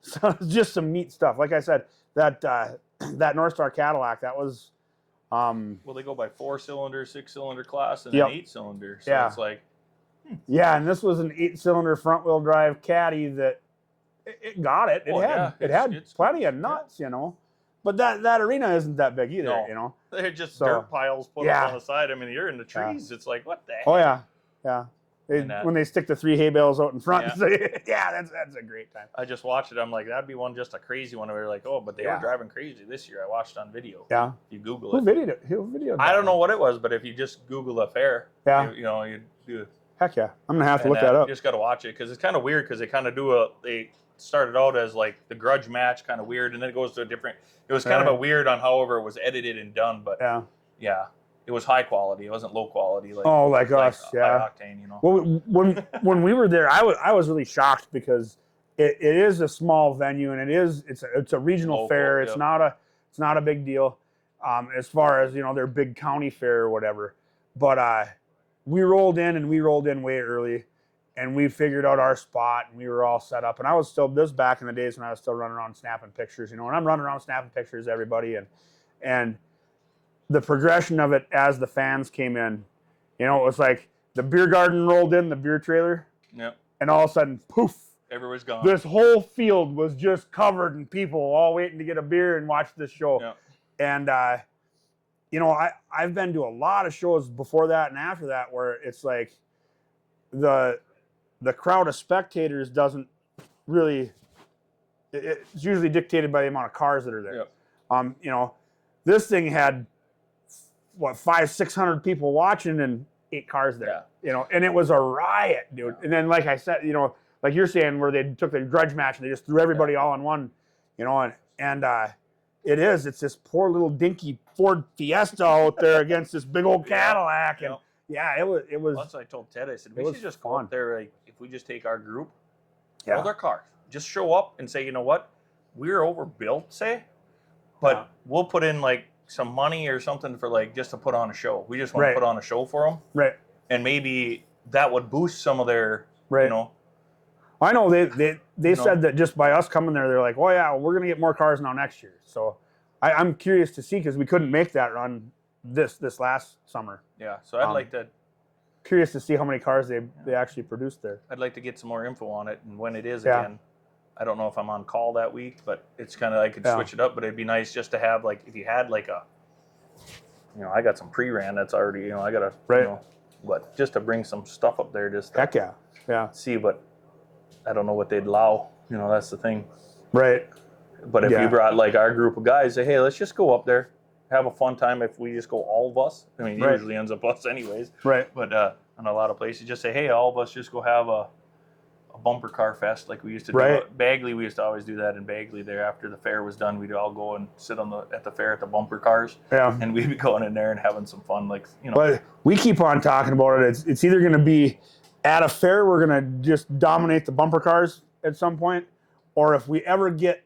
so just some neat stuff. Like I said, that North Star Cadillac, that was. Well, they go by 4-cylinder, 6-cylinder class, and an 8-cylinder. So it's like. Yeah, and this was an 8-cylinder front-wheel drive caddy that it got it. It had plenty of nuts, But that arena isn't that big either, They're just dirt piles put up on the side. You're in the trees. It's like, what the heck? Oh, yeah. When they stick the 3 hay bales out in front. Yeah, that's a great time. I just watched it. I'm like, that'd be just a crazy one where you're like, oh, but they were driving crazy this year. I watched it on video. Yeah. You Google Who it. videoed I don't know what it was, but if you just Google a fair, you do it. Heck yeah. I'm going to have to look that up. You just got to watch it because it's kind of weird because they kind of they started out as like the grudge match, kind of weird, and then it goes to a different, it was kind of a weird on however it was edited and done, but yeah. It was high quality. It wasn't low quality. Like us, high octane, Well, when we were there, I was really shocked because it is a small venue and it's a regional local fair. It's not a big deal as far as their big county fair or whatever. But we rolled in way early, and we figured out our spot and we were all set up. And I was still this back in the days when I was still running around snapping pictures, and I'm running around snapping pictures, everybody, and the progression of it as the fans came in, it was like the beer garden rolled in, the beer trailer. Yep. And all of a sudden, poof. Everyone's gone. This whole field was just covered in people all waiting to get a beer and watch this show. Yep. And, I've been to a lot of shows before that and after that where it's like the crowd of spectators doesn't really, it's usually dictated by the amount of cars that are there. Yep. This thing had 500-600 people watching and 8 cars there, and it was a riot, dude. And then, like I said, like you're saying, where they took the grudge match and they just threw everybody all in one, and it's this poor little dinky Ford Fiesta out there against this big old Cadillac, and it was. Once I told Ted, I said we should just go up there. Like, if we just take our group, all their cars, just show up and say, you know what, we're overbuilt, say, but we'll put in like some money or something for like just to put on a show. We just want Right. to put on a show for them, Right. and maybe that would boost some of their, Right. you know. I know they You know. said that just by us coming there, they're like, oh yeah, we're gonna get more cars now next year. So I'm curious to see because we couldn't make that run this last summer. Yeah, so I'd like to. Curious to see how many cars they actually produced there. I'd like to get some more info on it and when it is Yeah. again. I don't know if I'm on call that week, but it's kind of I could switch it up. But it'd be nice just to have like if you had like a, you know, I got some pre-ran that's already, you know, I got a, Right. you know, but just to bring some stuff up there, just to Heck yeah, yeah, see. But I don't know what they'd allow. You know, that's the thing. right. But if Yeah. you brought like our group of guys, say, hey, let's just go up there, have a fun time. If we just go all of us, I mean, it Right. usually ends up us anyways. Right. But in a lot of places, just say, hey, all of us just go have a bumper car fest like we used to do. Right. At Bagley, we used to always do that in Bagley. There, after the fair was done, we'd all go and sit at the fair at the bumper cars, Yeah. and we'd be going in there and having some fun, like, you know. But we keep on talking about it. It's either going to be at a fair, we're going to just dominate the bumper cars at some point, or if we ever get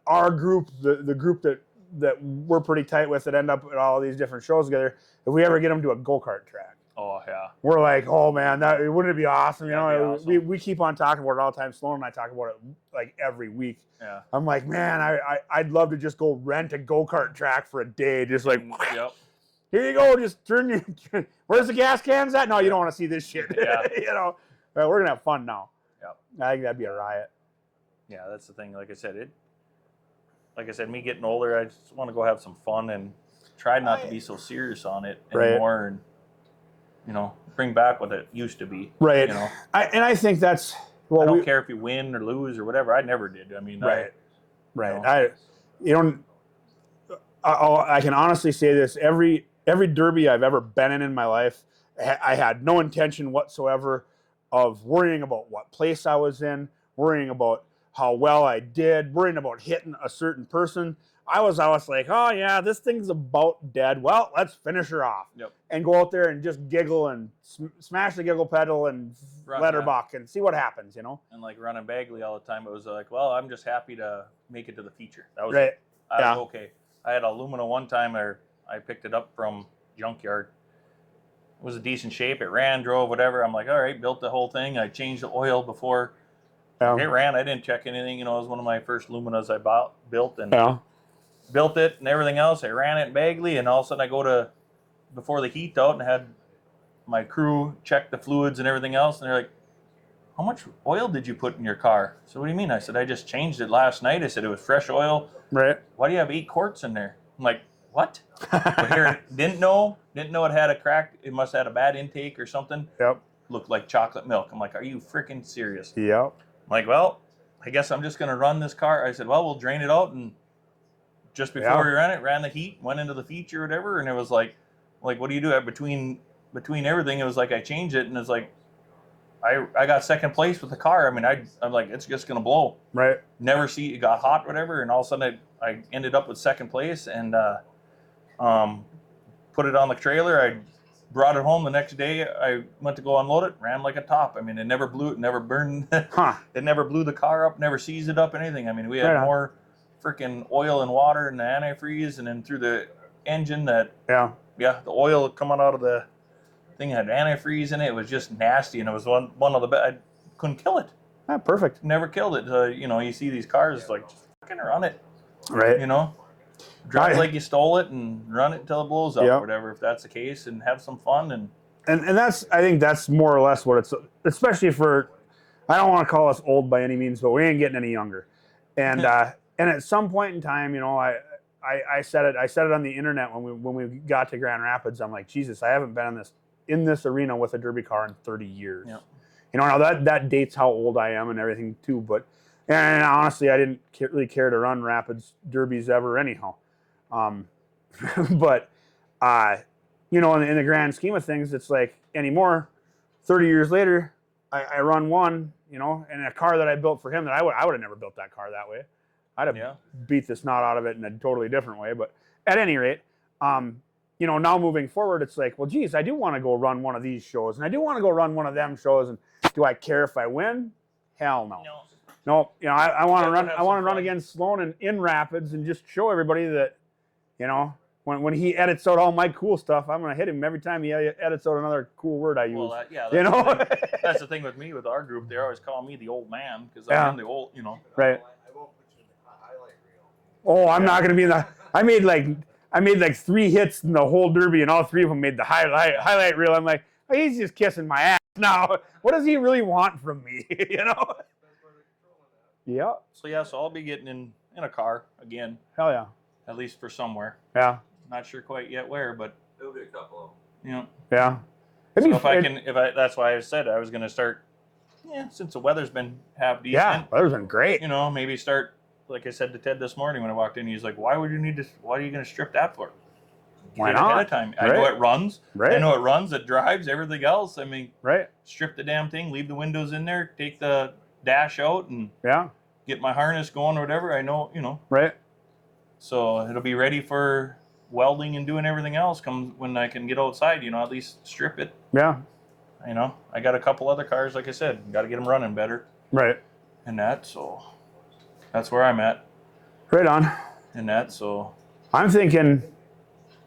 our group, the group that we're pretty tight with, that end up at all these different shows together, if we ever get them to a go-kart track. Oh yeah. We're like, oh man, wouldn't it be awesome? You That'd know, be awesome. we keep on talking about it all the time. Sloan and I talk about it like every week. Yeah. I'm like, man, I'd love to just go rent a go-kart track for a day. Just like, Yep. here you go, just turn your, where's the gas cans at? No, you don't want to see this shit. Yeah. You know, we're gonna have fun now. Yep. I think that'd be a riot. Yeah, that's the thing. Like I said, me getting older, I just want to go have some fun and try not to be so serious on it Right. anymore, and you know, bring back what it used to be. Right. You know, I think that's I well, don't care if you win or lose or whatever. I never did. I mean, right, right. You know. I can honestly say this: every derby I've ever been in my life, I had no intention whatsoever of worrying about what place I was in, worrying about how well I did, worrying about hitting a certain person. I was always like, oh yeah, this thing's about dead. Well, let's finish her off. Yep. And go out there and just giggle and smash the giggle pedal and Right, let her yeah. buck and see what happens, you know? And like running Bagley all the time, it was like, well, I'm just happy to make it to the feature. That was Right. I Yeah. was okay. I had a Lumina one time, I picked it up from junkyard. It was a decent shape. It ran, drove, whatever. I'm like, all right, built the whole thing. I changed the oil before it ran. I didn't check anything. You know, it was one of my first Luminas I built, and Yeah. built it and everything else. I ran it in Bagley, and all of a sudden I go to before the heat out and had my crew check the fluids and everything else, and they're like, how much oil did you put in your car? So what do you mean? I said, I just changed it last night. I said, it was fresh oil. Right. Why do you have 8 quarts in there? I'm like, what? But here, didn't know it had a crack. It must have had a bad intake or something. Yep. Looked like chocolate milk. I'm like, are you freaking serious? Yep. I'm like, well, I guess I'm just going to run this car. I said, well, we'll drain it out. And just before we ran the heat, went into the feature or whatever. And it was like, what do you do? Between everything, it was like I changed it. And it's like, I got second place with the car. I mean, I'm like, it's just going to blow. Right. Never see it got hot, whatever. And all of a sudden I ended up with second place and put it on the trailer. I brought it home the next day. I went to go unload it, ran like a top. I mean, it never blew, it never burned. Huh. It never blew the car up, never seized it up, anything. I mean, we had Right on. more freaking oil and water in the antifreeze, and then through the engine that, Yeah. the oil coming out of the thing had antifreeze in it. It was just nasty, and it was one of the best. I couldn't kill it. Ah, perfect. Never killed it. You know, you see these cars, like, just fucking run it, Right. you know? Drive Right. like you stole it and run it until it blows up, Yep. or whatever, if that's the case, and have some fun. And And I think that's more or less what it's, especially for, I don't want to call us old by any means, but we ain't getting any younger. And and at some point in time, you know, I said it on the internet when we got to Grand Rapids. I'm like, Jesus, I haven't been in this arena with a derby car in 30 years. Yep. You know, now that dates how old I am and everything too. But and honestly, I didn't really care to run Rapids derbies ever anyhow. But you know, in the grand scheme of things, it's like anymore. 30 years later, I run one, you know, in a car that I built for him. That I would have never built that car that way. I'd have beat the snot out of it in a totally different way. But at any rate, you know, now moving forward, it's like, well, geez, I do want to go run one of these shows, and I do want to go run one of them shows. And do I care if I win? Hell no. No, you know, I want to run. I want to run against Sloan in Rapids and just show everybody that, you know, when he edits out all my cool stuff, I'm gonna hit him every time he edits out another cool word I use. Well, yeah, you know, that's the thing with me with our group. They're always calling me the old man because Yeah. I'm the old, you know. right? I won't put you in the highlight reel. Oh, I'm not gonna be in the. I made like 3 hits in the whole derby, and all 3 of them made the highlight reel. I'm like, oh, he's just kissing my ass now. What does he really want from me? you know? Yeah. So yeah, so I'll be getting in a car again, Hell yeah. at least for somewhere. Yeah. Not sure quite yet where, but There'll be a couple of them. you know. Yeah. So that's why I said I was gonna start. Yeah, since the weather's been half decent. Yeah, weather's been great. You know, maybe start. Like I said to Ted this morning when I walked in, he's like, "Why would you need to? Why are you gonna strip that for? Why Get it not? ahead of time. I Right. know it runs. Right. I know it runs. It drives. Everything else. I mean, Right. strip the damn thing. Leave the windows in there. Take the dash out and Yeah. get my harness going or whatever. I know, you know. Right. So it'll be ready for welding and doing everything else. Comes when I can get outside. You know, at least strip it. Yeah. You know, I got a couple other cars. Like I said, got to get them running better Right. and that. So that's where I'm at. Right on. And that. So I'm thinking,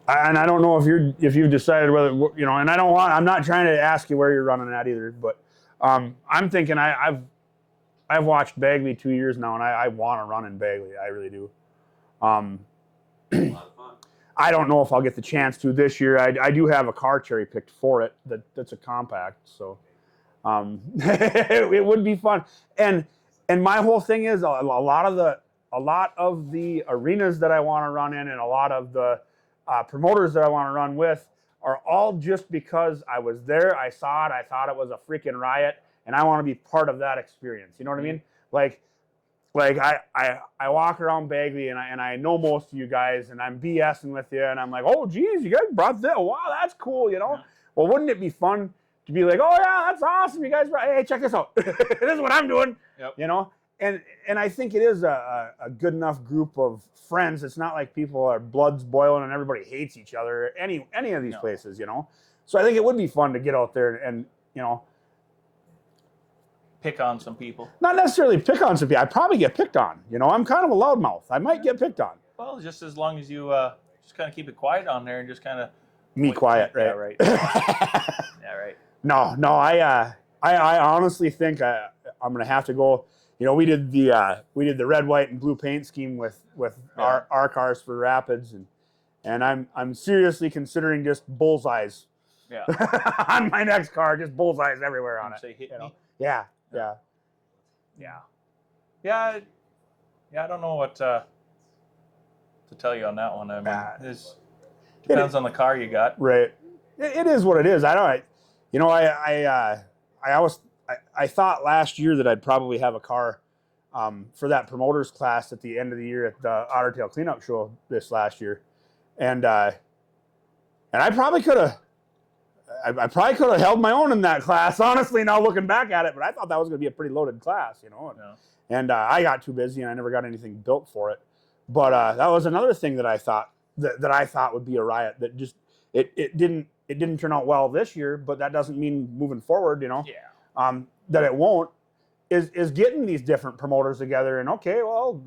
and I don't know if you've decided whether and I'm not trying to ask you where you're running at either, but I'm thinking I've watched Bagley 2 years now, and I want to run in Bagley. I really do. A lot of fun. I don't know if I'll get the chance to this year. I do have a car cherry picked for it that's a compact, so it would be fun. And my whole thing is a lot of the arenas that I want to run in, and a lot of the promoters that I want to run with are all just because I was there, I saw it, I thought it was a freaking riot, and I want to be part of that experience. You know what I mean? Like I walk around Bagley and I know most of you guys, and I'm BSing with you, and I'm like, oh geez, you guys brought that. Wow, that's cool. You know? Yeah. Well, wouldn't it be fun to be like, oh yeah, that's awesome. You guys, hey, check this out. This is what I'm doing. Yep. You know? And I think it is a good enough group of friends. It's not like people are blood's boiling and everybody hates each other. Any of these places, you know. So I think it would be fun to get out there and pick on some people. not necessarily pick on some people. I probably get picked on. You know, I'm kind of a loudmouth. I might get picked on. Well, just as long as you just kind of keep it quiet on there and just kind of Me quiet, right? Yeah, right. Yeah, right. No. I honestly think I'm gonna have to go. You know, we did the red, white, and blue paint scheme with our cars for Rapids, and I'm seriously considering just bullseyes. Yeah. On my next car, just bullseyes everywhere on it. Say hit you know? me. Yeah. Yeah. I don't know what to tell you on that one. I mean, it depends on the car you got. Right. It is what it is. I thought last year that I'd probably have a car for that promoters class at the end of the year at the Otter Tail Cleanup Show this last year, and I probably could have. I probably could have held my own in that class, honestly, now looking back at it, but I thought that was going to be a pretty loaded class, you know. And I got too busy and I never got anything built for it. But that was another thing that I thought that I thought would be a riot that just it didn't turn out well this year, but that doesn't mean moving forward, you know. Yeah. That it won't is getting these different promoters together and okay, well,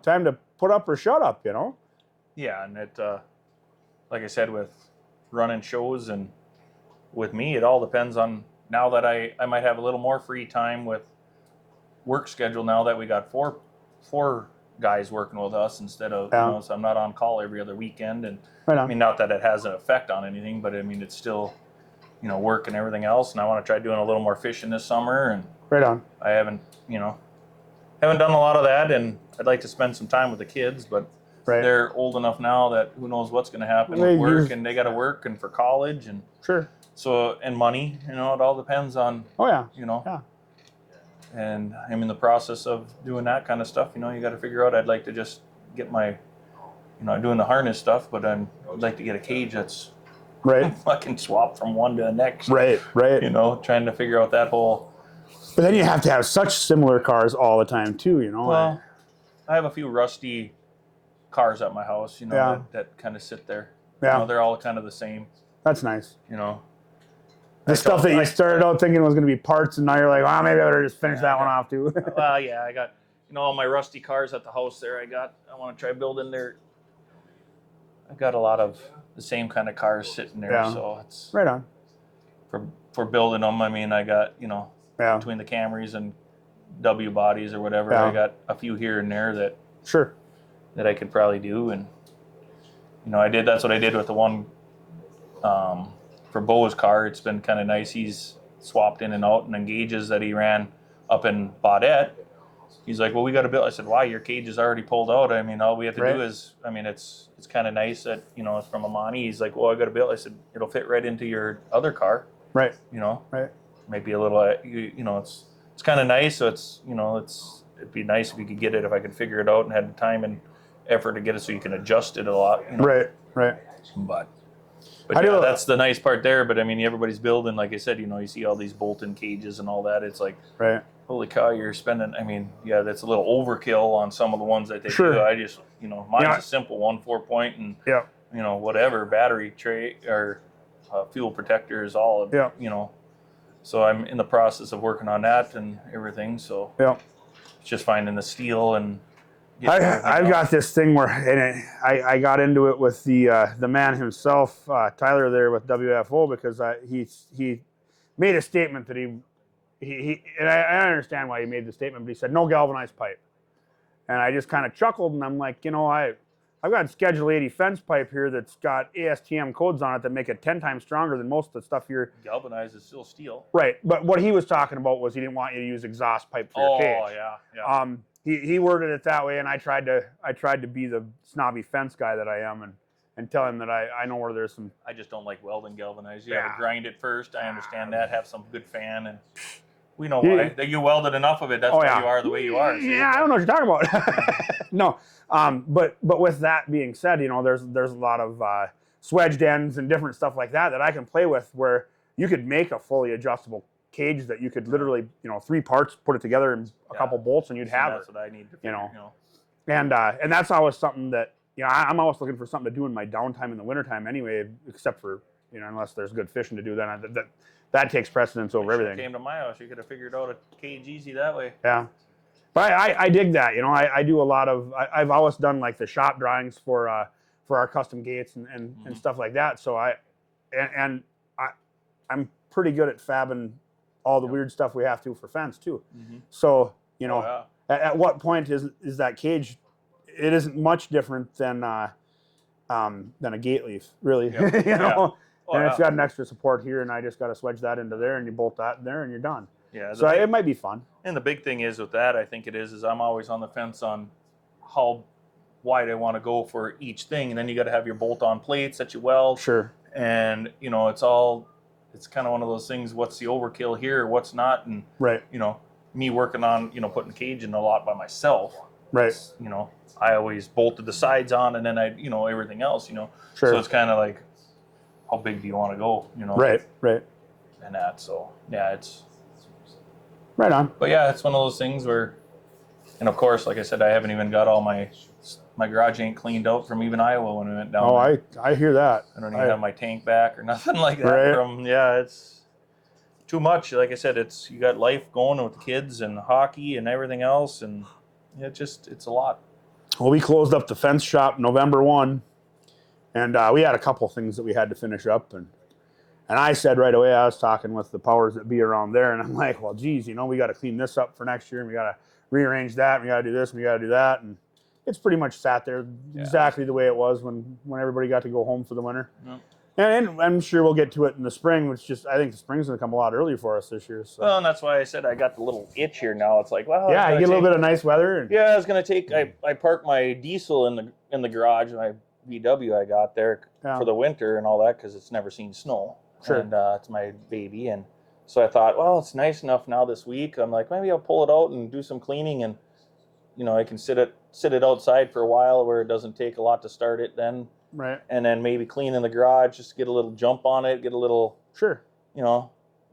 time to put up or shut up, you know. Yeah, and it like I said, with running shows and with me, it all depends on now that I might have a little more free time with work schedule now that we got four guys working with us instead of so I'm not on call every other weekend. And I mean, not that it has an effect on anything, but I mean, it's still work and everything else, and I want to try doing a little more fishing this summer, and I haven't done a lot of that, and I'd like to spend some time with the kids, but they're old enough now that who knows what's going to happen with work, and they got to work and for college, and so and money, it all depends on and I'm in the process of doing that kind of stuff. You got to figure out. I'd like to just get my doing the harness stuff, but I'd like to get a cage that's fucking swap from one to the next. Right. Trying to figure out that whole. But then you have to have such similar cars all the time too, Well, I have a few rusty cars at my house, that kind of sit there. They're all kind of the same. That's nice. The stuff that you started out thinking was going to be parts, and now you're like, well, maybe I better just finish that one off too. Well, yeah, I got all my rusty cars at the house there. I want to try building I've got a lot of the same kind of cars sitting there, Yeah. so it's Right on. for building them. I mean, I got Yeah. between the Camrys and W bodies or whatever, Yeah. I got a few here and there that Sure. I could probably do, and that's what I did with the one for Bo's car. It's been kind of nice. He's swapped in and out, and then gauges that he ran up in Baudette. He's like, well, we got to build. I said, why? Your cage is already pulled out. I mean, all we have to do is, I mean, it's kind of nice that, it's from Amani. He's like, well, I got to build. I said, it'll fit right into your other car. Right. Right. Maybe a little, it's kind of nice. So it'd be nice if you could get it, if I could figure it out and had the time and effort to get it so you can adjust it a lot. Right. But that's the nice part there. But I mean, everybody's building, like I said, you see all these bolt-in cages and all that. It's like, right. Holy cow, you're spending, I mean, yeah, that's a little overkill on some of the ones that they Sure. do. I just, mine's a simple one, 4-point, and, whatever, battery tray or fuel protectors, all of, So I'm in the process of working on that and everything. So it's just finding the steel and. I've got this thing where, and I got into it with the man himself, Tyler, there with WFO, because he made a statement that he and I understand why he made the statement, but he said no galvanized pipe, and I just kind of chuckled, and I'm like, I've got Schedule 80 fence pipe here that's got ASTM codes on it that make it 10 times stronger than most of the stuff here. Galvanized is still steel. Right, but what he was talking about was he didn't want you to use exhaust pipe for your cage. Yeah. He worded it that way, and I tried to be the snobby fence guy that I am, and tell him that I know where there's some. I just don't like welding galvanized. You have to grind it first. I understand that. Have some good fan, and we know why. That you welded enough of it. That's why you are the way you are. See? Yeah, I don't know what you're talking about. No, but with that being said, there's a lot of swedged ends and different stuff like that I can play with, where you could make a fully adjustable cage that you could literally, 3 parts, put it together and a couple bolts, and you'd have that's it. That's what I need to figure, And that's always something that, I'm always looking for something to do in my downtime in the wintertime anyway, except for, unless there's good fishing to do, then that takes precedence over everything. Came to my house, you could have figured out a cage easy that way. Yeah. But I dig that, I do a lot of, I've always done like the shop drawings for our custom gates and stuff like that. So I'm pretty good at fabbing all the weird stuff we have to for fence too. So, at what point is that cage? It isn't much different than a gate leaf, really. And it's got an extra support here, and I just got to swedge that into there, and you bolt that in there, and you're done. Yeah. So it might be fun. And the big thing is with that, I think it is I'm always on the fence on how wide I want to go for each thing, and then you got to have your bolt-on plates that you weld. Sure. And it's kind of one of those things. What's the overkill here? What's not? And right. Me working on putting the cage in a lot by myself. Right. I always bolted the sides on, and then everything else. Sure. So it's kind of like, how big do you want to go? Right. And that. So yeah, it's right on. But yeah, it's one of those things where, and of course, like I said, I haven't even got all my garage ain't cleaned out from even Iowa when we went down. Oh, there. I hear that. I don't even have my tank back or nothing like that. Right. It's too much. Like I said, you got life going with the kids and hockey and everything else, and it's a lot. Well, we closed up the fence shop November 1, and we had a couple things that we had to finish up, and I said right away, I was talking with the powers that be around there, and I'm like, well, geez, we got to clean this up for next year, and we got to rearrange that, and we got to do this, and we got to do that, and it's pretty much sat there exactly the way it was when everybody got to go home for the winter. Yeah. And I'm sure we'll get to it in the spring, which I think the spring's going to come a lot earlier for us this year. So. Well, and that's why I said I got the little itch here now. It's like, well, yeah, you get a little bit of nice weather. Yeah, I was going to take. I parked my diesel in the garage, my VW I got there for the winter and all that because it's never seen snow. Sure. And it's my baby, and so I thought, well, it's nice enough now this week. I'm like, maybe I'll pull it out and do some cleaning, and I can sit it outside for a while where it doesn't take a lot to start it then. Right. And then maybe clean in the garage, just get a little jump on it, get a little. Sure.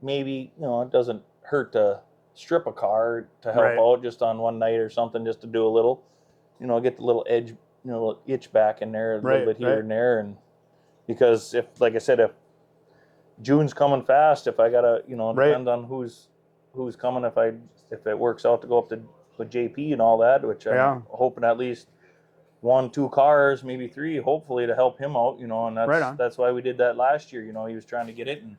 Maybe it doesn't hurt to strip a car to help out just on one night or something, just to do a little, get the little edge, little itch back in there a little bit here and there, and because like I said, if June's coming fast, if I gotta, depend on who's coming, if it works out to go up to with JP and all that, which I'm hoping at least 1, 2 cars, maybe 3, hopefully to help him out, and Right on. that's why we did that last year. He was trying to get it, and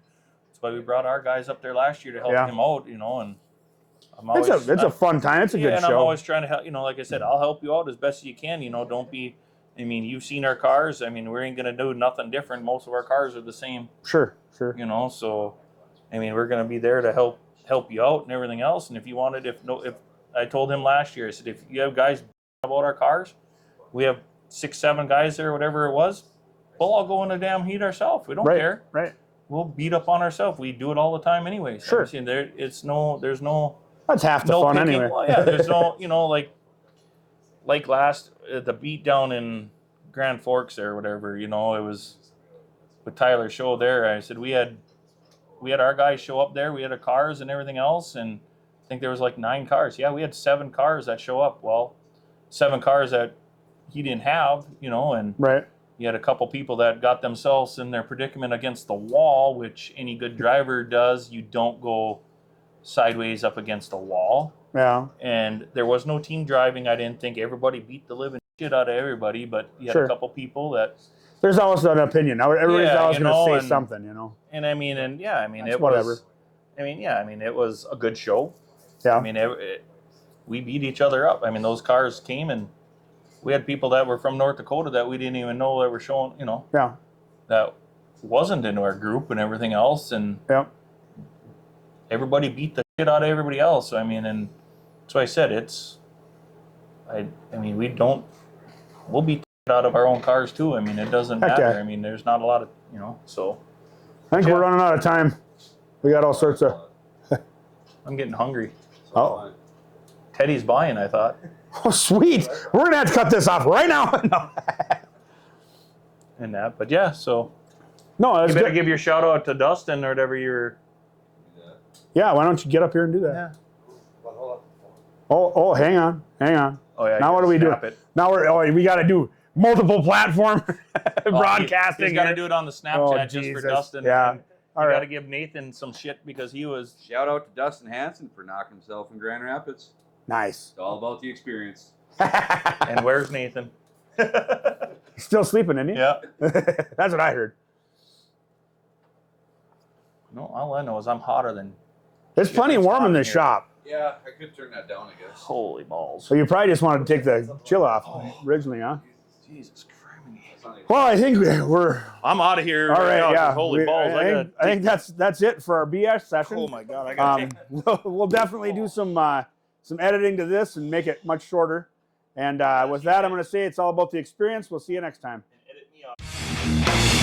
that's why we brought our guys up there last year to help him out, and I'm always It's a fun time. It's a good and show. I'm always trying to help, like I said, I'll help you out as best as you can, don't be, you've seen our cars. we ain't going to do nothing different. Most of our cars are the same, Sure. so, we're going to be there to help you out and everything else. And if you wanted, if I told him last year, I said, if you have guys about our cars, we have 6, 7 guys there, whatever it was, we'll all go in the damn heat ourselves. We don't care. Right. We'll beat up on ourselves. We do it all the time anyway. Sure. There's no That's half the fun picking. anyway. Well, yeah, there's no, like last, the beat down in Grand Forks there, whatever, it was with Tyler's show there. I said, we had our guys show up there. We had our cars and everything else. And I think there was like 9 cars. Yeah, we had 7 cars that show up. Well, 7 cars that he didn't have, and Right. you had a couple people that got themselves in their predicament against the wall, which any good driver does. You don't go sideways up against a wall. Yeah. And there was no team driving. I didn't think everybody beat the living shit out of everybody, but you had Sure. a couple people that. There's always an opinion. Everybody's Yeah, always going to say and- something, And That's it whatever. was. It was a good show. Yeah. We beat each other up. Those cars came, and we had people that were from North Dakota that we didn't even know that were showing, Yeah. that wasn't in our group and everything else. And Yeah. everybody beat the shit out of everybody else. And that's why I said we'll beat the shit out of our own cars too. It doesn't Heck matter. yeah. There's not a lot of, so I think we're running out of time. We got all sorts of. I'm getting hungry. Oh. Teddy's buying, I thought. Oh, sweet. We're going to have to cut this off right now. No. And that, but yeah, so No, that's you better good. give your shout out to Dustin or whatever you're. Yeah, why don't you get up here and do that? Yeah. But hold on. Oh, hang on. Oh yeah. Now what do we do? Snap it. Now we got to do multiple platform broadcasting. He's got to here. do it on the Snapchat Oh, just Jesus. for Dustin. Yeah. And All you right. got to give Nathan some shit because he was. Shout out to Dustin Hansen for knocking himself in Grand Rapids. Nice. It's all about the experience. And where's Nathan? He's still sleeping, isn't he? Yeah. That's what I heard. No, all I know is I'm hotter than. It's plenty it's warm in hot this here. shop. Yeah, I could turn that down, I guess. Holy balls. So you probably just wanted to take the chill off originally, huh? Jesus Christ. Well, I think we're I'm out of here. all right. now, 'cause Yeah. Holy balls. I think that's it for our BS session. Oh my God. I got to take. We'll definitely do some editing to this and make it much shorter. And with that, I'm going to say it's all about the experience. We'll see you next time. Edit me out.